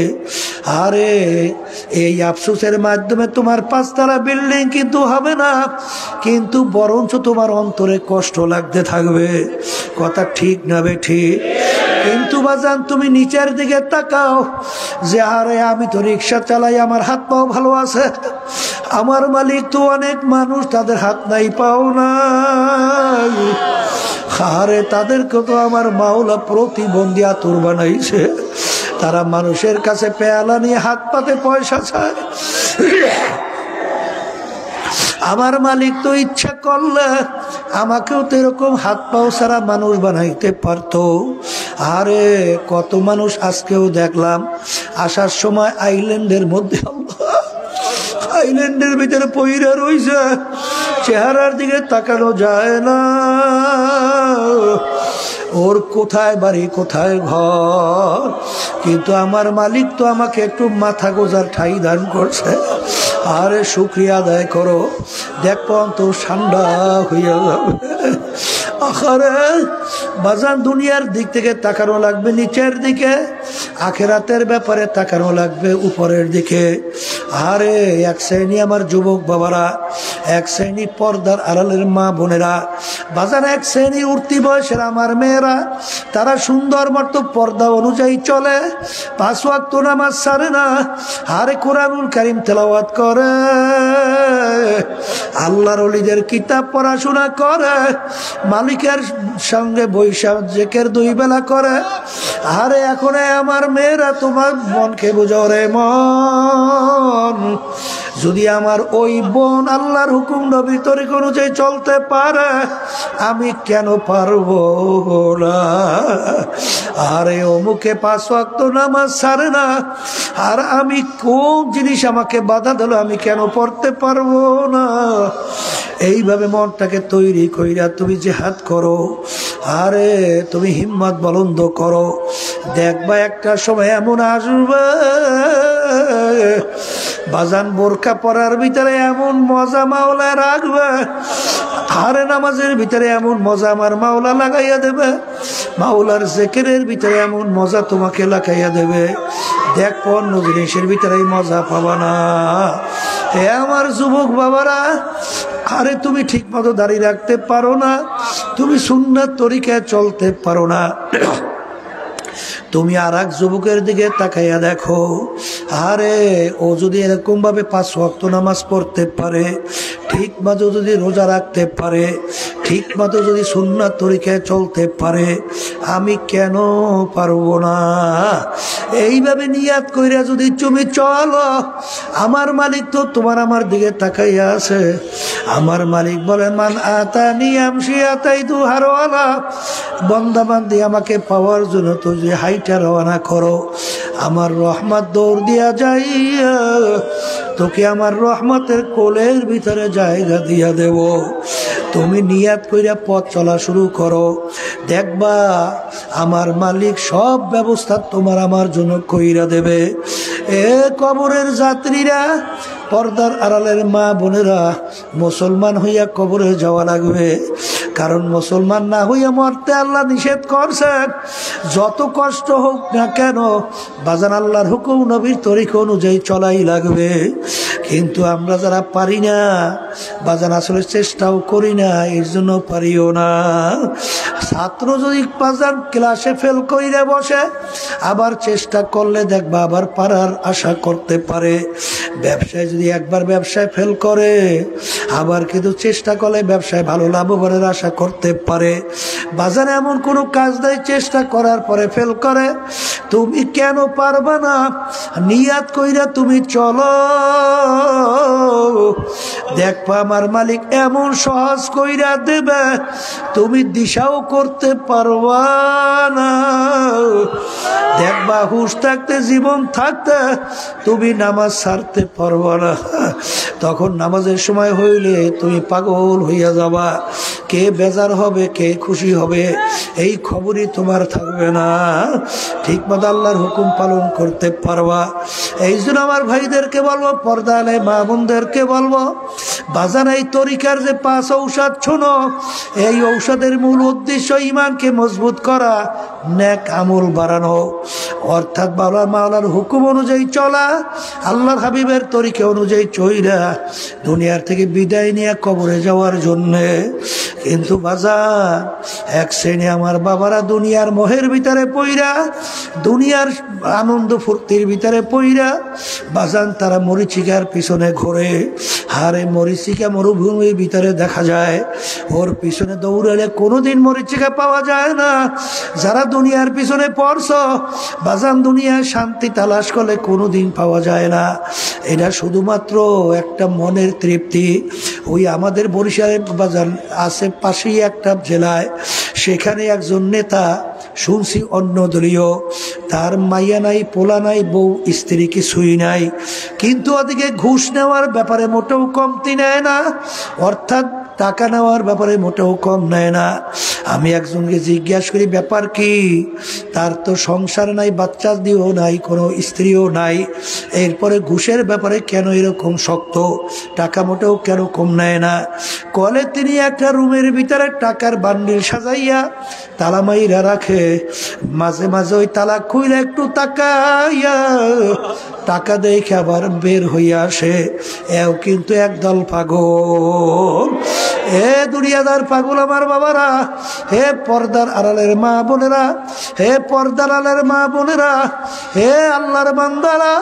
A: আরে এই আফসোসের মাধ্যমে তোমার 5 তলা বিল্ডিং কিন্তু হবে না, কিন্তু বরঞ্চ তোমার অন্তরে কষ্ট লাগতে থাকবে। কথা ঠিক না বেঠিক? কিন্তু বাজান তুমি নিচের দিকে তাকাও যে আরে আমি তো রিক্সা চালাই, আমার হাত পাও ভালো আছে, আমার মালিক তো অনেক মানুষ, তাদের হাত নাই পাও নাই। আরে তাদেরকে তো আমার মাওলা প্রতিবন্ধী আতুর বানাইছে, তারা মানুষের কাছে পেয়ালা নিয়ে হাত পাতে পয়সা চায়। আমার মালিক তো ইচ্ছা করলে আমাকেও তো এরকম হাত পাও সারা মানুষ বানাইতে পারতো। আরে কত মানুষ আজকেও দেখলাম আসার সময় আইল্যান্ডের মধ্যে, আইল্যান্ডের ভিতরে পইরা রইছে, চেহারার দিকে তাকানো যায় না। ওর কোথায় বাড়ি কোথায় ঘর, কিন্তু আমার মালিক তো আমাকে একটু মাথা গোজার ঠাই দান করছে। আরে শুকরিয়া আদায় করো, দেখো তো ঠান্ডা হইয়া যাবে। আরে বাজান দুনিয়ার দিক থেকে তাকানো লাগবে নিচের দিকে, আখেরাতের ব্যাপারে তাকানো লাগবে উপরের দিকে। আরে এক শ্রেণী আমার যুবক বাবারা, এক শ্রেণী পর্দার আড়ালের মা বোনেরা, বাজার এক শ্রেণী উঠতি বয়সের আমার মেয়েরা, তারা সুন্দর মতো পর্দা অনুযায়ী চলে, 5 ওয়াক্ত নামাজ ছাড়ে না, আরে কোরআনুল কারীম তেলাওয়াত করে, আল্লাহর ওলিদের কিতাব পড়াশোনা করে, মালিকের সঙ্গে বৈশা জেকের 2 বেলা করে। আরে এখন আমার মেয়েরা, তোমার মনকে বুঝো রে মন, যদি আমার ওই বোন আল্লাহর হুকুম নবীর তরিকা অনুযায়ী চলতে পারে, আমি কেন পারবো না? আরে অমুকে 5 ওয়াক্ত নামাজ ছাড়ে না, আর আমি কোন জিনিস আমাকে বাধা দিল, আমি কেন পড়তে পারবো না? এইভাবে মনটাকে তৈরি কইরা তুমি জিহাদ করো, আরে তুমি হিম্মত বুলন্দ করো, দেখবা একটা সময় এমন আসবে বাজান বোরকা পরার ভিতরে এমন মজা মাওলা রাখবে, আরে নামাজের ভিতরে এমন মজা আমার মাওলা লাগাইয়া দেবে, মাওলার জিকিরের ভিতরে এমন মজা তোমাকে লাগাইয়া দেবে, দেখো অন্য জিনিসের ভিতরে মজা পাবা না। হে আমার যুবক বাবারা, আরে তুমি ঠিক মতো দাঁড়িয়ে রাখতে পারো না, তুমি সুন্নাত তরিকায় চলতে পারো না, তুমি আর এক যুবকের দিকে তাকাইয়া দেখো, আরে ও যদি এরকম ভাবে 5 ওয়াক্ত নামাজ পড়তে পারে, ঠিক মতো যদি রোজা রাখতে পারে, ঠিক মতো যদি সুন্নাত তরিকায় চলতে পারে, আমি কেন পারবো না? এইভাবে নিয়াত কইরা যদি তুমি চলো, আমার মালিক তো তোমার আমার দিকে তাকাইয়া আছে। আমার মালিক বলে, মান আতানি আমশি আতাইতু হারওয়ালা, বান্দা বান্দি আমাকে পাওয়ার জন্য তো যে হাইটা রওনা করো, আমার রহমত দৌড় দিয়া যাইয়া তোকে আমার রহমতের কোলের ভিতরে জায়গা দিয়া দেব। তুমি নিয়াত কইরা পথ চলা শুরু করো, দেখবা আমার মালিক সব ব্যবস্থা তোমার আমার জন্য কইরা দেবে। এ কবরের যাত্রীরা, পর্দার আড়ালের মা বোনেরা, মুসলমান হইয়া কবরে যাওয়া লাগবে, কারণ মুসলমান না হইয়া মরতে আল্লাহ নিষেধ করছেন। যত কষ্ট হোক না কেন বাজান আল্লাহর হুকুম নবীর তরিকা অনুযায়ী চলাই লাগবে। কিন্তু আমরা যারা পারি না বাজান, আসলে চেষ্টাও করি না, এর জন্য পারিও না। ছাত্র যদি বাজান ক্লাসে ফেল কইরা বসে, আবার চেষ্টা করলে দেখবা আবার পারার আশা করতে পারে। ব্যবসায় যদি একবার ব্যবসায় ফেল করে, আবার কিন্তু চেষ্টা করলে ব্যবসায় ভালো লাভবানের আশা করতে পারে। বাজারে এমন কোনো কাজ নাই চেষ্টা করার পরে ফেল করে, তুমি কেন পারবা না? নিয়াত কইরা তুমি চলো, দেখবা আমার মালিক এমন সহজ কইরা দেবে, তুমি দিশাও করতে পারবা না। দেখবা হুঁশ থাকতে, জীবন থাকতে তুমি নামাজ ছাড়তে পারবা না। তখন নামাজের সময় হইলে তুমি পাগল হইয়া যাবা। কে বেজার হবে, কে খুশি হবে, এই খবরই তোমার থাকবে না। ঠিক মতো আল্লাহর হুকুম পালন করতে পারবা। এই জন্য আমার ভাইদেরকে বলবো, পর্দালে মা বোনদেরকে বলবো, বাজান এই তরিকার যে 5 ঔষধ শোনো, এই ঔষধের মূল উদ্দেশ্য ইমানকে মজবুত করা, নেক আমল বাড়ানো, অর্থাৎ বাবা মাওলার হুকুম অনুযায়ী চলা, আল্লাহর হাবিবের তরিকা অনুযায়ী চইরা দুনিয়ার থেকে বিদায় নিয়ে কবরে যাওয়ার জন্যে। কিন্তু বাজার এক শ্রেণী আমার বাবারা দুনিয়ার মোহের ভিতরে পইরা, দুনিয়ার আনন্দ ফুর্তির ভিতরে পইরা বাজান তারা মরিচিকার পিছনে ঘোরে। হারে মরিচিকা মরুভূমির ভিতরে দেখা যায়, ওর পিছনে দৌড়ালে কোনোদিন মরিচিকা পাওয়া যায় না। যারা দুনিয়ার পিছনে পড়ছ বাজান, দুনিয়ার শান্তি তালাশ করলে কোনোদিন পাওয়া যায় না। এটা শুধুমাত্র একটা মনের তৃপ্তি। ওই আমাদের বরিশালের বাজান আছে পাশেই একটা জেলায়, সেখানে একজন নেতা শুনছি অন্য দলীয়, তার মাইয়া নাই, পোলা নাই, বউ স্ত্রী কিছুই নাই, কিন্তু ওদিকে ঘুষ নেওয়ার ব্যাপারে মোটেও কমতি নেয় না, অর্থাৎ টাকা নেওয়ার ব্যাপারে মোটেও কম নেয় না। আমি একজনকে জিজ্ঞাসা করি ব্যাপার কি? তার তো সংসার নাই, বাচ্চা দিয়েও নাই, কোনো স্ত্রীও নাই, এরপরে ঘুষের ব্যাপারে কেন এরকম শক্ত, টাকা মোটেও কেন কম নেয় না? কলে তিনি একটা রুমের ভিতরে টাকার বান্ডিল সাজাইয়া তালা মাইরা রাখে, মাঝে মাঝে ওই তালা খুইলে একটু তাকাইয়া টাকা দেখে আবার বের হইয়া আসে। এও কিন্তু একদল পাগল। হে দুনিয়াদার পাগল আমার বাবারা, হে পর্দার আড়ালের মা বোনেরা, হে পর্দার আড়ালের মা বোনেরা, হে আল্লাহর বান্দারা,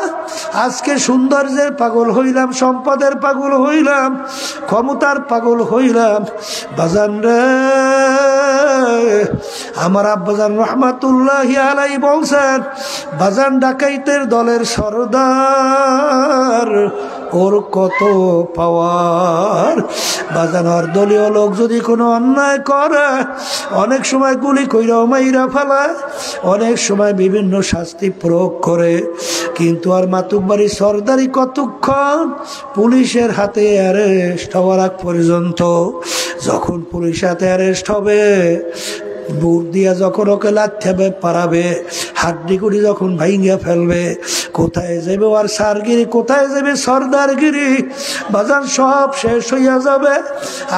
A: আজকে সৌন্দর্যের পাগল হইলাম, সম্পদের পাগল হইলাম, ক্ষমতার পাগল হইলাম। বাজান রে, আমার আব্বাজান রহমাতুল্লাহি আলাইহি বলছেন, বাজান ডাকাইতের দলের সরদার, ওর কত পাওয়ার। বাজান আর দলীয় লোক যদি কোনো অন্যায় করে অনেক সময় গুলি কইরাও মাইরা ফেলায়, অনেক সময় বিভিন্ন শাস্তি প্রয়োগ করে, কিন্তু আর মাতুব্বাড়ি সরদারি কতক্ষণ? পুলিশের হাতে অ্যারেস্ট হওয়ার আগ পর্যন্ত। যখন পুলিশের হাতে অ্যারেস্ট হবে, বুট দিয়া যখন ওকে লাথেবে পারাবে, হাড্ডি কুড়ি যখন ভাইঙ্গা ফেলবে, কোথায় যাবে আর সারগিরি, কোথায় যাবে সর্দারগিরি? বাজান সব শেষ হইয়া যাবে।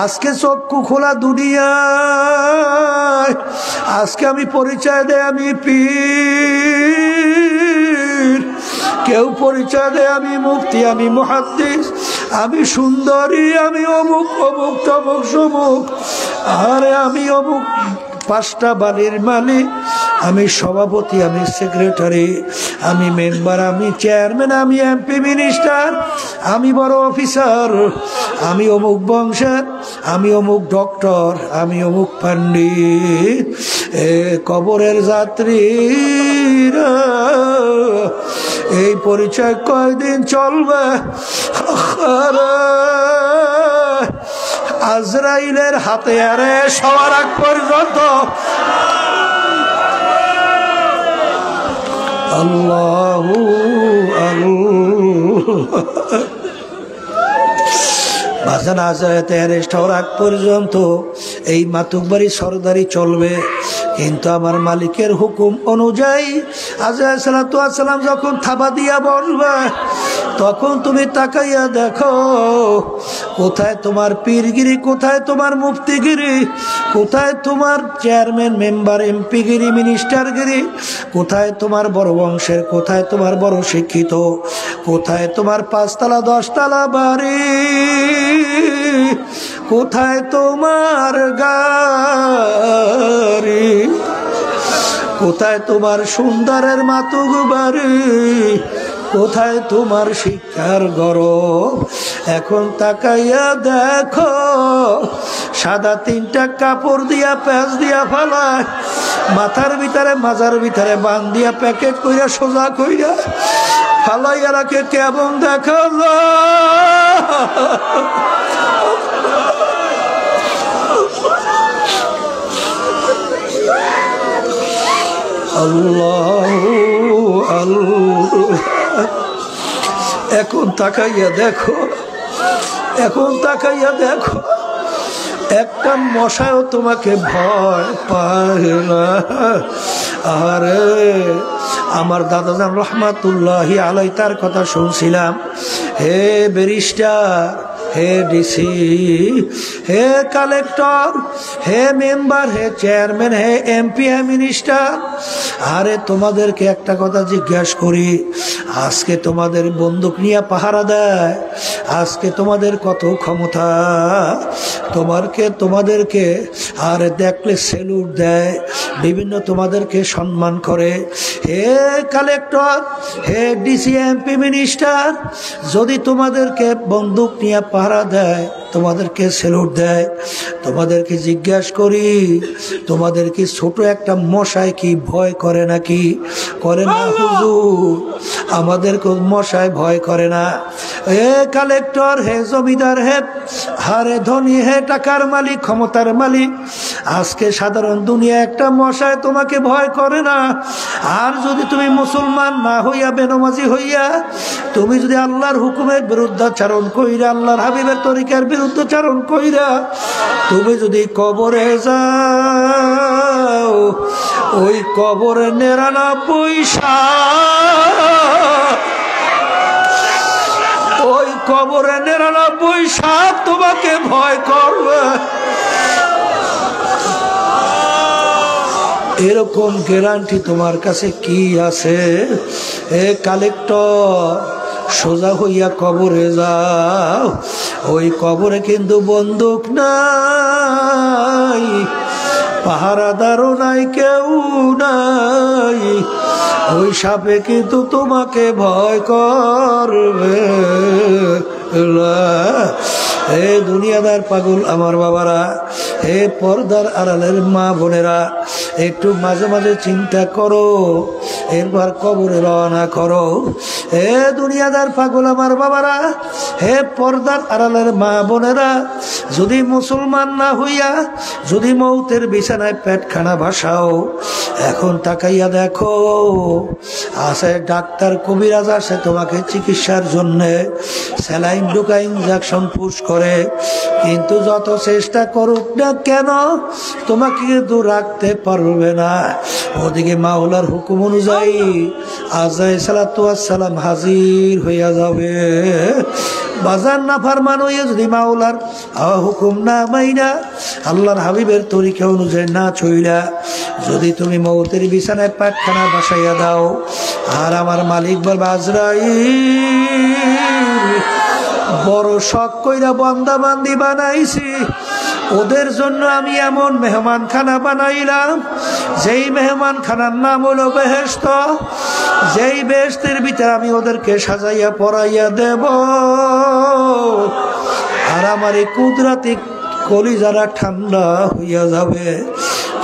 A: আজকে চক্ষু খোলা দুনিয়ায়, আজকে আমি পরিচয় দেয় আমি পীর, কেউ পরিচয় দেয় আমি মুফতি, আমি মুহাদ্দিস, আমি সুন্দরী, আমি অমুক অমুক তমুক সমুক, আরে আমি অমুক 5টা বাড়ির মালিক, আমি সভাপতি, আমি সেক্রেটারি, আমি মেম্বার, আমি চেয়ারম্যান, আমি এমপি, মিনিস্টার, আমি বড় অফিসার, আমি অমুক বংশের, আমি অমুক ডক্টর, আমি অমুক পণ্ডিত। এ কবরের যাত্রীরা, এই পরিচয় কয়দিন চলবে? আজরাইলের হাতে আরে সবার আগ পর্যন্ত আল্লাহু বাজান আজরাইতে অ্যারেস্ট হওয়ার আগ পর্যন্ত এই মাতুকবাড়ি সরদারি চলবে। কিন্তু আমার মালিকের হুকুম অনুযায়ী আজরাইল সালাতু ওয়াস সালাম যখন থাবা দিয়া বলবে, তখন তুমি তাকাইয়া দেখো কোথায় তোমার পীরগিরি, কোথায় তোমার মুফতিগিরি, কোথায় তোমার চেয়ারম্যান, মেম্বার, এমপিগিরি, মিনিস্টারগিরি, কোথায় তোমার বড় বংশের, কোথায় তোমার বড় শিক্ষিত, কোথায় তোমার 5 তলা 10 তলা বাড়ি, কোথায় তোমার গাড়ি, কোথায় তোমার সুন্দরের মাতুক বাড়ি, কোথায় তোমার শিক্ষার গরব? এখন তাকাইয়া দেখো, সাদা 3টা কাপড় দিয়া প্যাঁচ দিয়া ফেলায়, মাথার ভিতরে মাজার ভিতরে বান দিয়া প্যাকেট কইরা সোজা কইরা ফালাইয়া রাখে, কেমন দেখা যায়? আল্লাহ আল্লাহ। এখন তাকাইয়া দেখো, এখন তাকাইয়া দেখো, একটা মশাও তোমাকে ভয় পায় না। আরে আমার দাদাজান রহমাতুল্লাহি আলাই তার কথা শুনছিলাম। হে ব্যারিস্টার, হে ডিসি, হে কালেক্টর, হে মেম্বার, হে চেয়ারম্যান, হে এমপি, হে মিনিস্টার, আরে তোমাদেরকে একটা কথা জিজ্ঞাসা করি, আজকে তোমাদের বন্দুক নিয়ে পাহারা দেয়, আজকে তোমাদের কত ক্ষমতা, তোমাদেরকে আরে দেখলে সেলুট দেয়, বিভিন্ন তোমাদেরকে সম্মান করে। হে কালেক্টর, হে ডিসি, এমপি, মিনিস্টার, যদি তোমাদেরকে বন্দুক নিয়ে পাহারা দেয়, তোমাদেরকে সেলুট দেয়, তোমাদেরকে জিজ্ঞাসা করি, তোমাদেরকে ছোট একটা মশাই কি ভয় করে নাকি? করে না হুজুর, আমাদেরকে মশাই ভয় করে না। হে কালেক্টর, হে জমিদার, হে হারে ধনী, হে টাকার মালিক, ক্ষমতার মালিক, আজকে সাধারণ দুনিয়া একটা মশায় তোমাকে ভয় করে না। আর যদি তুমি মুসলমান না হইয়া, বেনমাজি হইয়া, তুমি যদি আল্লাহর হুকুমের বিরুদ্ধাচারণ কইরা, আল্লাহর হাবিবের তরিকার বিরুদ্ধাচারণ কইরা তুমি যদি কবরে যাও, ওই কবরে 99 সাপ তোমাকে ভয় করবে। এরকম গ্যারান্টি তোমার কাছে কি আছে? এ কালেক্টর, সোজা হইয়া কবরে যাও, ওই কবরে কিন্তু বন্দুক নাই, পাহারাদারও নাই, কেউ নাই, ওই সাপে কিন্তু তোমাকে ভয় করবে। হে দুনিয়াদার পাগল আমার বাবারা, হে পর্দার আড়ালের মা বোনেরা, একটু মাঝে মাঝে চিন্তা করো, এরপর কবরে রওনা করো। হে দুনিয়াদার পাগল আমার বাবারা, হে পর্দার আড়ালের মা বোনেরা, যদি মুসলমান না হইয়া যদি মৌতের বিছানায় পেটখানা ভাসাও, এখন তাকাইয়া দেখো, আছে ডাক্তার কবিরাজ আসে তোমাকে চিকিৎসার জন্য, স্যালাইন ঢুকা, ইনজেকশন পুশ করে, কিন্তু যত চেষ্টা করুক না কেন তোমাকে কিন্তু রাখতে পারবে না। ওদিকে মাওলার হুকুম অনুযায়ী আজরাইল সালাতু ওয়াস সালাম হাজির হইয়া যাবে। বাজার না ফারমান হইয়া যদি মাওলার হুকুম না মাইনা, আল্লাহর হাবিবের তরিকা অনুযায়ী না চইলা যদি তুমি মৌতের বিছানায় পাটখানা বাসাইয়া দাও, আর আমার মালিক বলবে আজরাইল বড় শখ কইরা বান্দা বান্দি বানাইছি, ওদের জন্য আমি এমন মেহমানখানা বানাইলাম, যেই মেহমানখানার নাম হলো বেহেশত, যেই বেহেশতের ভিতরে আমি ওদেরকে সাজাইয়া পরাইয়া দেব। আর আমার এই কুদরতি কলিজারা ঠান্ডা হইয়া যাবে।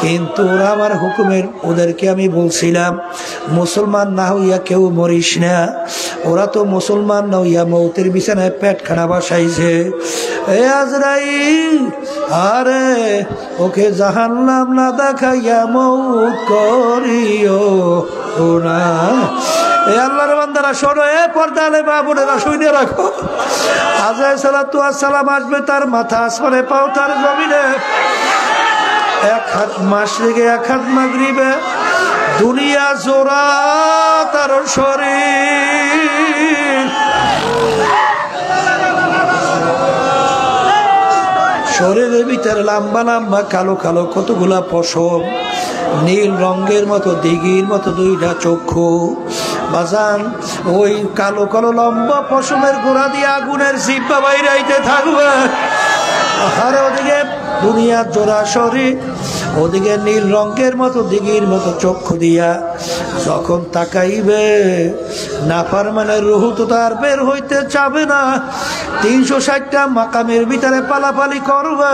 A: কিন্তু ওরা আমার হুকুমের, ওদেরকে আমি বলছিলাম মুসলমান না হইয়া কেউ মরিস না, ওরা তো মুসলমান না হইয়া মৌতের বিছানায় পেটখানা বাসাইছে। এ আজরাইল, আরে ওকে জাহান্নাম না দেখাইয়া মৌত করিও না। এ আল্লাহর বান্দারা শোনো, এ পর্দালে মা বোনেরা শুনে রাখো, আজরাইল সালাতু ওয়াস সালাম আসবে, তার মাথা আসমানে, পাও তার জমিনে, এক হাত মাশরিকে, এক হাত মাগরিবে, দুনিয়া জোড়া তার শরীর, শরীরের ভিতরে লম্বা লম্বা কালো কালো কতগুলা পশম, নীল রঙের মতো দিঘির মতো দুইটা চক্ষু। বাজান, ওই কালো কালো লম্বা পশমের গোড়া দিয়ে আগুনের জিব্বা বাইরাইতে থাকবে। আরে ওদিকে দুনিয়ার জোড়া শরীর, ওদিকে নীল রঙের মতো দিঘির মতো চক্ষু দিয়া যখন তাকাইবে, নাফরমানের রূহ তো তার বের হইতে চাবে না, 360টা মাকামের ভিতরে পালাপালি করবে।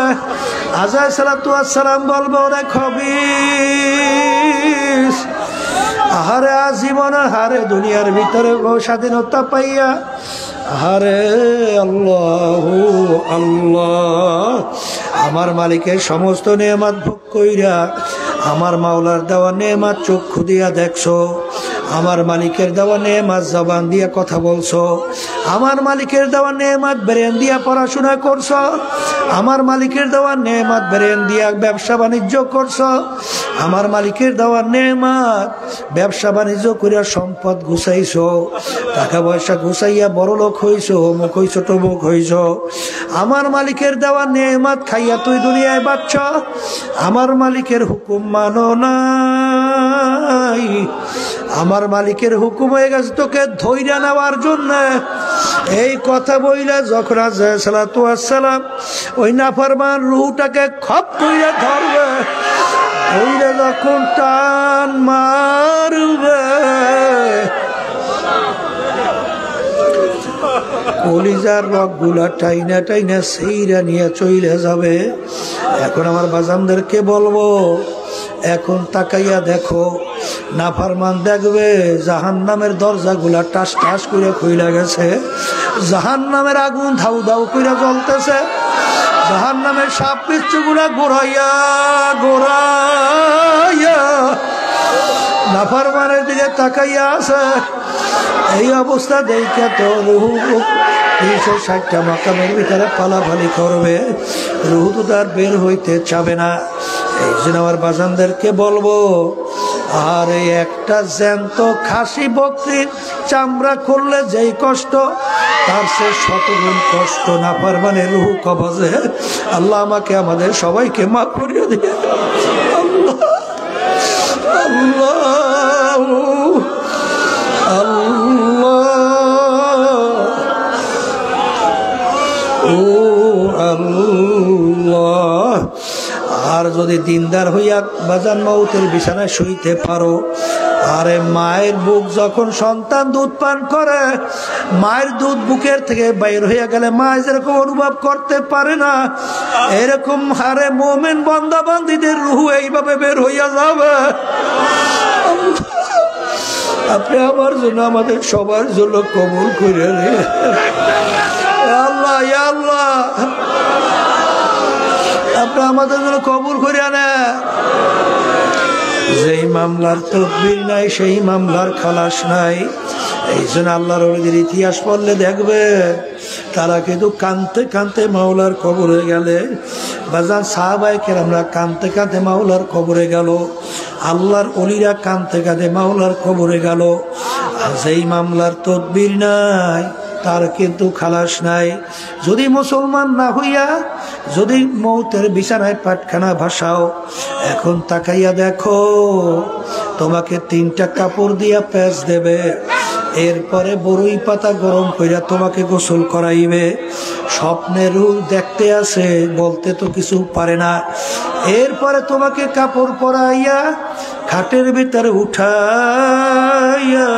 A: আজরাইল সালাতু ওয়াস সালাম বলবে, ওরে খবিস, আহারে আজীবনের হারে দুনিয়ার ভিতরে স্বাধীনতা পাইয়া, আরে আল্লাহ আল্লাহ, আমার মালিকের সমস্ত নিয়ামত ভোগ কইরা আমার মাওলার দেওয়া নেমাত চক্ষু দিয়া দেখছো, আমার মালিকের দেওয়া নেমাত জবান দিয়া কথা বলছো, আমার মালিকের দেওয়া নেমাত ব্রেন দিয়া পড়াশোনা করছো, আমার মালিকের দেওয়া নেমাত ব্রেন দিয়া ব্যবসা বাণিজ্য করছো, আমার মালিকের দেওয়া নেমাত ব্যবসা বাণিজ্য করিয়া সম্পদ গুছাইছো, টাকা পয়সা গুছাইয়া বড় লোক হইছো, অমুক হইছো তমুক হইছো। আমার মালিকের দেওয়া নেমাত খাইয়া তুই দুনিয়ায় বাঁচছ, আমার মালিকের হুকুম মানো নাই। আমার মালিকের হুকুম হয়ে গেছে তোকে ধৈর্য নেওয়ার জন্য। এই কথা বইলে যখন সালাতু আসসালাম ওই নাফরমান রূহটাকে খপ কইরা ধরবে, ধৈর্য যখন টান মারবে, কলিজার রক গুলা টাইনা টাইনা সেইরা নিয়ে চলে যাবে। এখন আমার বাজানদেরকে বলবো, এখন তাকাইয়া দেখো, নাফরমান দেখবে জাহান্নামের দরজাগুলা টাস টাস করে খুইলা গেছে, জাহান্নামের আগুন ধাউ ধাউ করে জ্বলতেছে, জাহান্নামের সাপ পিচ্ছুগুলা গোড়াইয়া গোড়াইয়া নাফরমানের দিকে তাকাইয়া আছে। এই অবস্থা দেখে তো রুহু 360টা মাকামের ভিতরে পালাপালি করবে, রুহু তো তার বের হইতে চাবে না। এই জন্য আমার বাজানদেরকে বলবো, আর এই একটা জ্যান্ত খাসি বকরির চামড়া করলে যেই কষ্ট, তার সে শতগুণ কষ্ট নাফরমানের রুহু কবজে। আল্লাহ আমাকে আমাদের সবাইকে মাফ করিয়ে দিয়ে। আল্লাহ আল্লাহ ও আল্লাহ। আর যদি দিনদার হইয়া বাজান মউতের বিছানায় শুইতে পারো, আরে মায়ের বুক যখন সন্তান দুধ পান করে, মায়ের দুধ বুকের থেকে বাইর হইয়া গেলে মা যেরকম অনুভব করতে পারে না, এরকম হারে মোমেন বান্দা বান্দীদের রুহু এইভাবে বের হইয়া যাবে। আপনি আমার জন্য আমাদের সবার জন্য কবুল করে আল্লাহ, আল্লাহ আপনি আমাদের জন্য কবুল করে আনে। যেই মামলার তদবির নাই সেই মামলার খালাস নাই। এই জন্য আল্লাহর ওলিদের ইতিহাস পড়লে দেখবে তারা কিন্তু কানতে কানতে মাওলার কবরে গেলে, বাজান সাহাবায়ে কেরামরা কানতে কানতে মাওলার কবরে গেল, আল্লাহর ওলিরা কানতে কাঁদে মাওলার কবরে গেল। আর যেই মামলার তদবির নাই তার কিন্তু খালাস নাই। যদি মুসলমান না হইয়া যদি মৌতের বিছানায় পাটখানা ভাসাও, এখন তাকাইয়া দেখো, তোমাকে 3টা কাপড় দিয়া প্যাঁচ দেবে, এরপরে বড়ই পাতা গরম কইরা তোমাকে গোসল করাইবে। স্বপ্নের রূপ দেখতে আসে, বলতে তো কিছু পারে না। এরপরে তোমাকে কাপড় পরাইয়া খাটের ভিতরে উঠাইয়া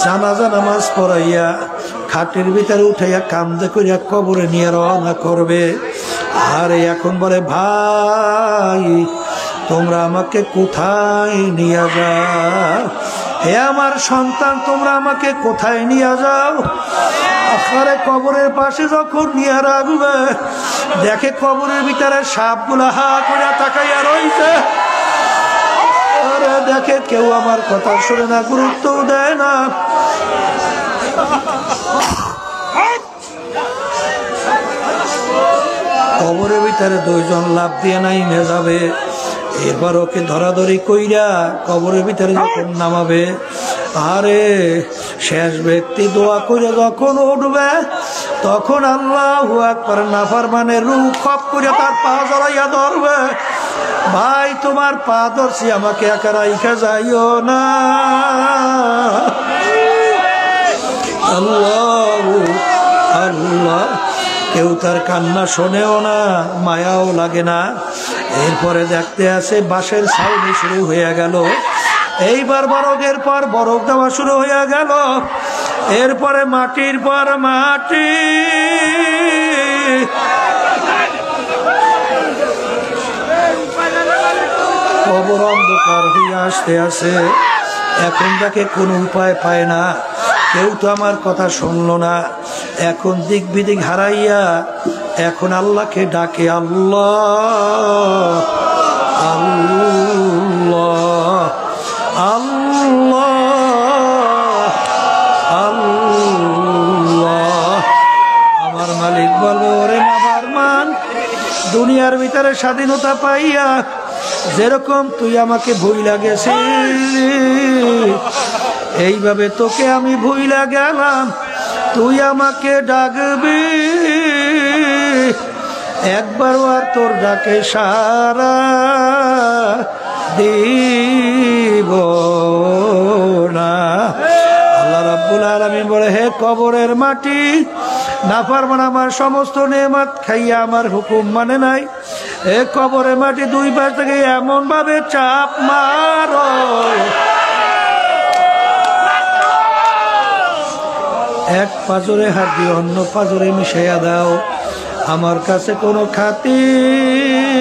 A: জানাজা নামাজ পড়াইয়া খাটের ভিতরে উঠাইয়া কান্দে করিয়া কবরে নিয়ে রওনা করবে। আর এখন বলে, ভাই তোমরা আমাকে কোথায় নিয়ে যাও? হে আমার সন্তান, তোমরা আমাকে কোথায় নিয়ে যাও? আখারে কবরের পাশে যখন নিয়ে রাখবে, দেখে কবরের ভিতরে সাপগুলা হা করে তাকাইয়া রইছে। আরে দেখে কেউ আমার কথা শুনে না, গুরুত্ব দেয় না। কবরের ভিতরে 2 জন লাফ দিয়ে নাইমে যাবে। এরপর ওকে ধরাধরি কইরা কবরের ভিতরে যখন নামাবে, আরে শেষ ব্যক্তি দোয়া করে যখন উঠবে, তখন আল্লাহু আকবার নাফরমানের রূহ খপ করে তার পা জড়াইয়া ধরবে। ভাই তোমার পা ধরছি, আমাকে একা রাইখা যাইও না। আল্লাহ আল্লাহ। কেউ তার কান্না শোনেও না, মায়াও লাগে না। এরপরে দেখতে আসে বাঁশের ছাউনি শুরু হয়ে গেল। এইবার বরফের পর বরফ দেওয়া শুরু হয়ে গেল। এরপরে মাটির পর মাটি। কবর অন্ধকার হয়ে আসতে আসে। এখন তাকে কোনো উপায় পায় না, কেউ তো আমার কথা শুনলো না। এখন দিক বিদিক হারাইয়া এখন আল্লাহকে ডাকে, আল্লাহ আল্লাহ আল্লাহ আল্লাহ। আমার মালিক বলবে, ওরে আমার মান, দুনিয়ার ভিতরে স্বাধীনতা পাইয়া যেরকম তুই আমাকে ভুইলা গেছিলি, এইভাবে তোকে আমি ভুইলা গেলাম, তুই আমাকে ডাকবি, একবারও আর তোর ডাকে সারা দিব না। আল্লাহ রাব্বুল আলামিন বলে, হে কবরের মাটি, নাফরমান আমার সমস্ত নেয়ামত খাইয়া আমার হুকুম মানে নাই, হে কবরের মাটি দুই পাশ থেকে এমন ভাবে চাপ মারো, এক পাজরে হাত দিয়ে অন্য পাজরে মিশাইয়া দাও, আমার কাছে কোনো খাতির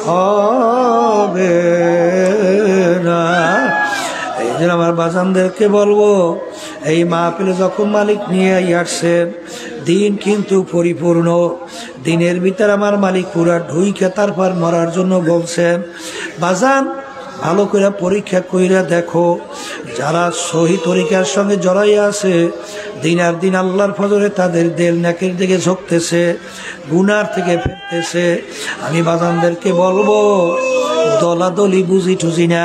A: হবে না। এই জন্য আমার বাজানদেরকে বলবো, এই মাহফিলে যখন মালিক নিয়ে আসছেন, দিন কিন্তু পরিপূর্ণ, দিনের ভিতরে আমার মালিক পুরা ঢুইকে তারপর মরার জন্য বলছেন। বাজান ভালো করে পরীক্ষা কইরা দেখো, যারা সহি তরিকার সঙ্গে জড়াইয়া আছে, দিন আর দিন আল্লাহর ফজরে তাদের দেল নাকের দিকে ঝুঁকতেছে, গুনার থেকে ফিরতেছে। আমি বাজানদেরকে বলবো, দলাদলি বুঝি টুঝি না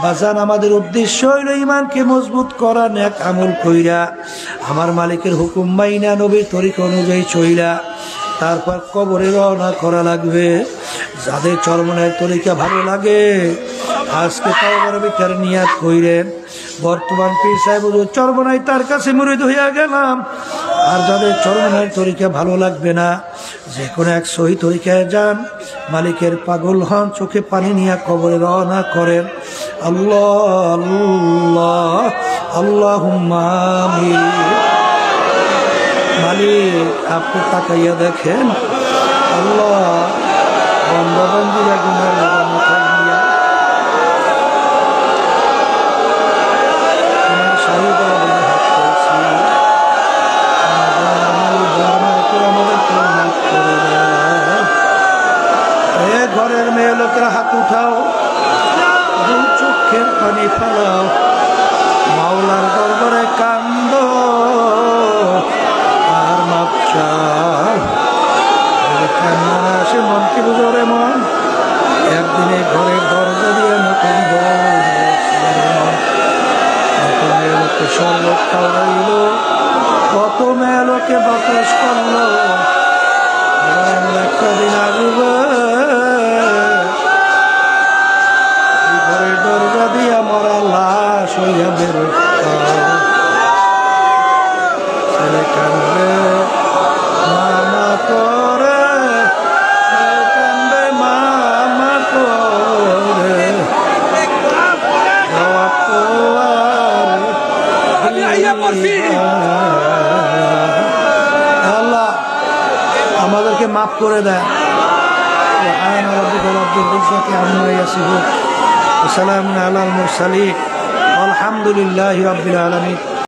A: বাজান, আমাদের উদ্দেশ্য হইল ইমানকে মজবুত করা, নেক আমল কইরা আমার মালিকের হুকুম মাইনা নবীর তরিকা অনুযায়ী চইলা তারপর কবরে রওনা করা লাগবে। যাদের চরমনের তরিকা ভালো লাগে আজকে কবরের ভিতরে নিয়াত কইরেন, বর্তমান পীর সাহেব চরমনাই তার কাছে মুরিদ হইয়া গেলাম। আর যাদের চরমনের তরিকা ভালো লাগবে না, যে কোনো এক সহি তরিকায় যান, মালিকের পাগল হন, চোখে পানি নিয়ে কবরে রওনা করেন। আল্লাহ আল্লাহ আল্লাহুম্মা আমিন। মালিক আপনি তাকাইয়া দেখেন, আল্লাহ বন্ধুরা গুনার মাথায় নিয়ে ঘরের মেয়ে লোকেরা হাত উঠাও, চোখের পানি ফেলাও, মাওলার দরবারে কান্দ আর মাপ চাও। কান্না আসে মনকে বুঝরে মন, একদিনে ঘরের দরজা দিয়ে নতুন মেয়েলোকে শরবত খাওয়াইল, কত মেয়েলোকে বাতাস করলো, একটা দিন আসবে ঘরের দরজা দিয়া মরা লাশ হইয়া বের ছেলে কান্দে মামা করে, কান্দে মামা করে, আল্লাহ আমাদেরকে মাফ করে দেয়। সালামুন আলাল মুরসালিন, আলহামদুলিল্লাহি রাব্বিল আলামিন।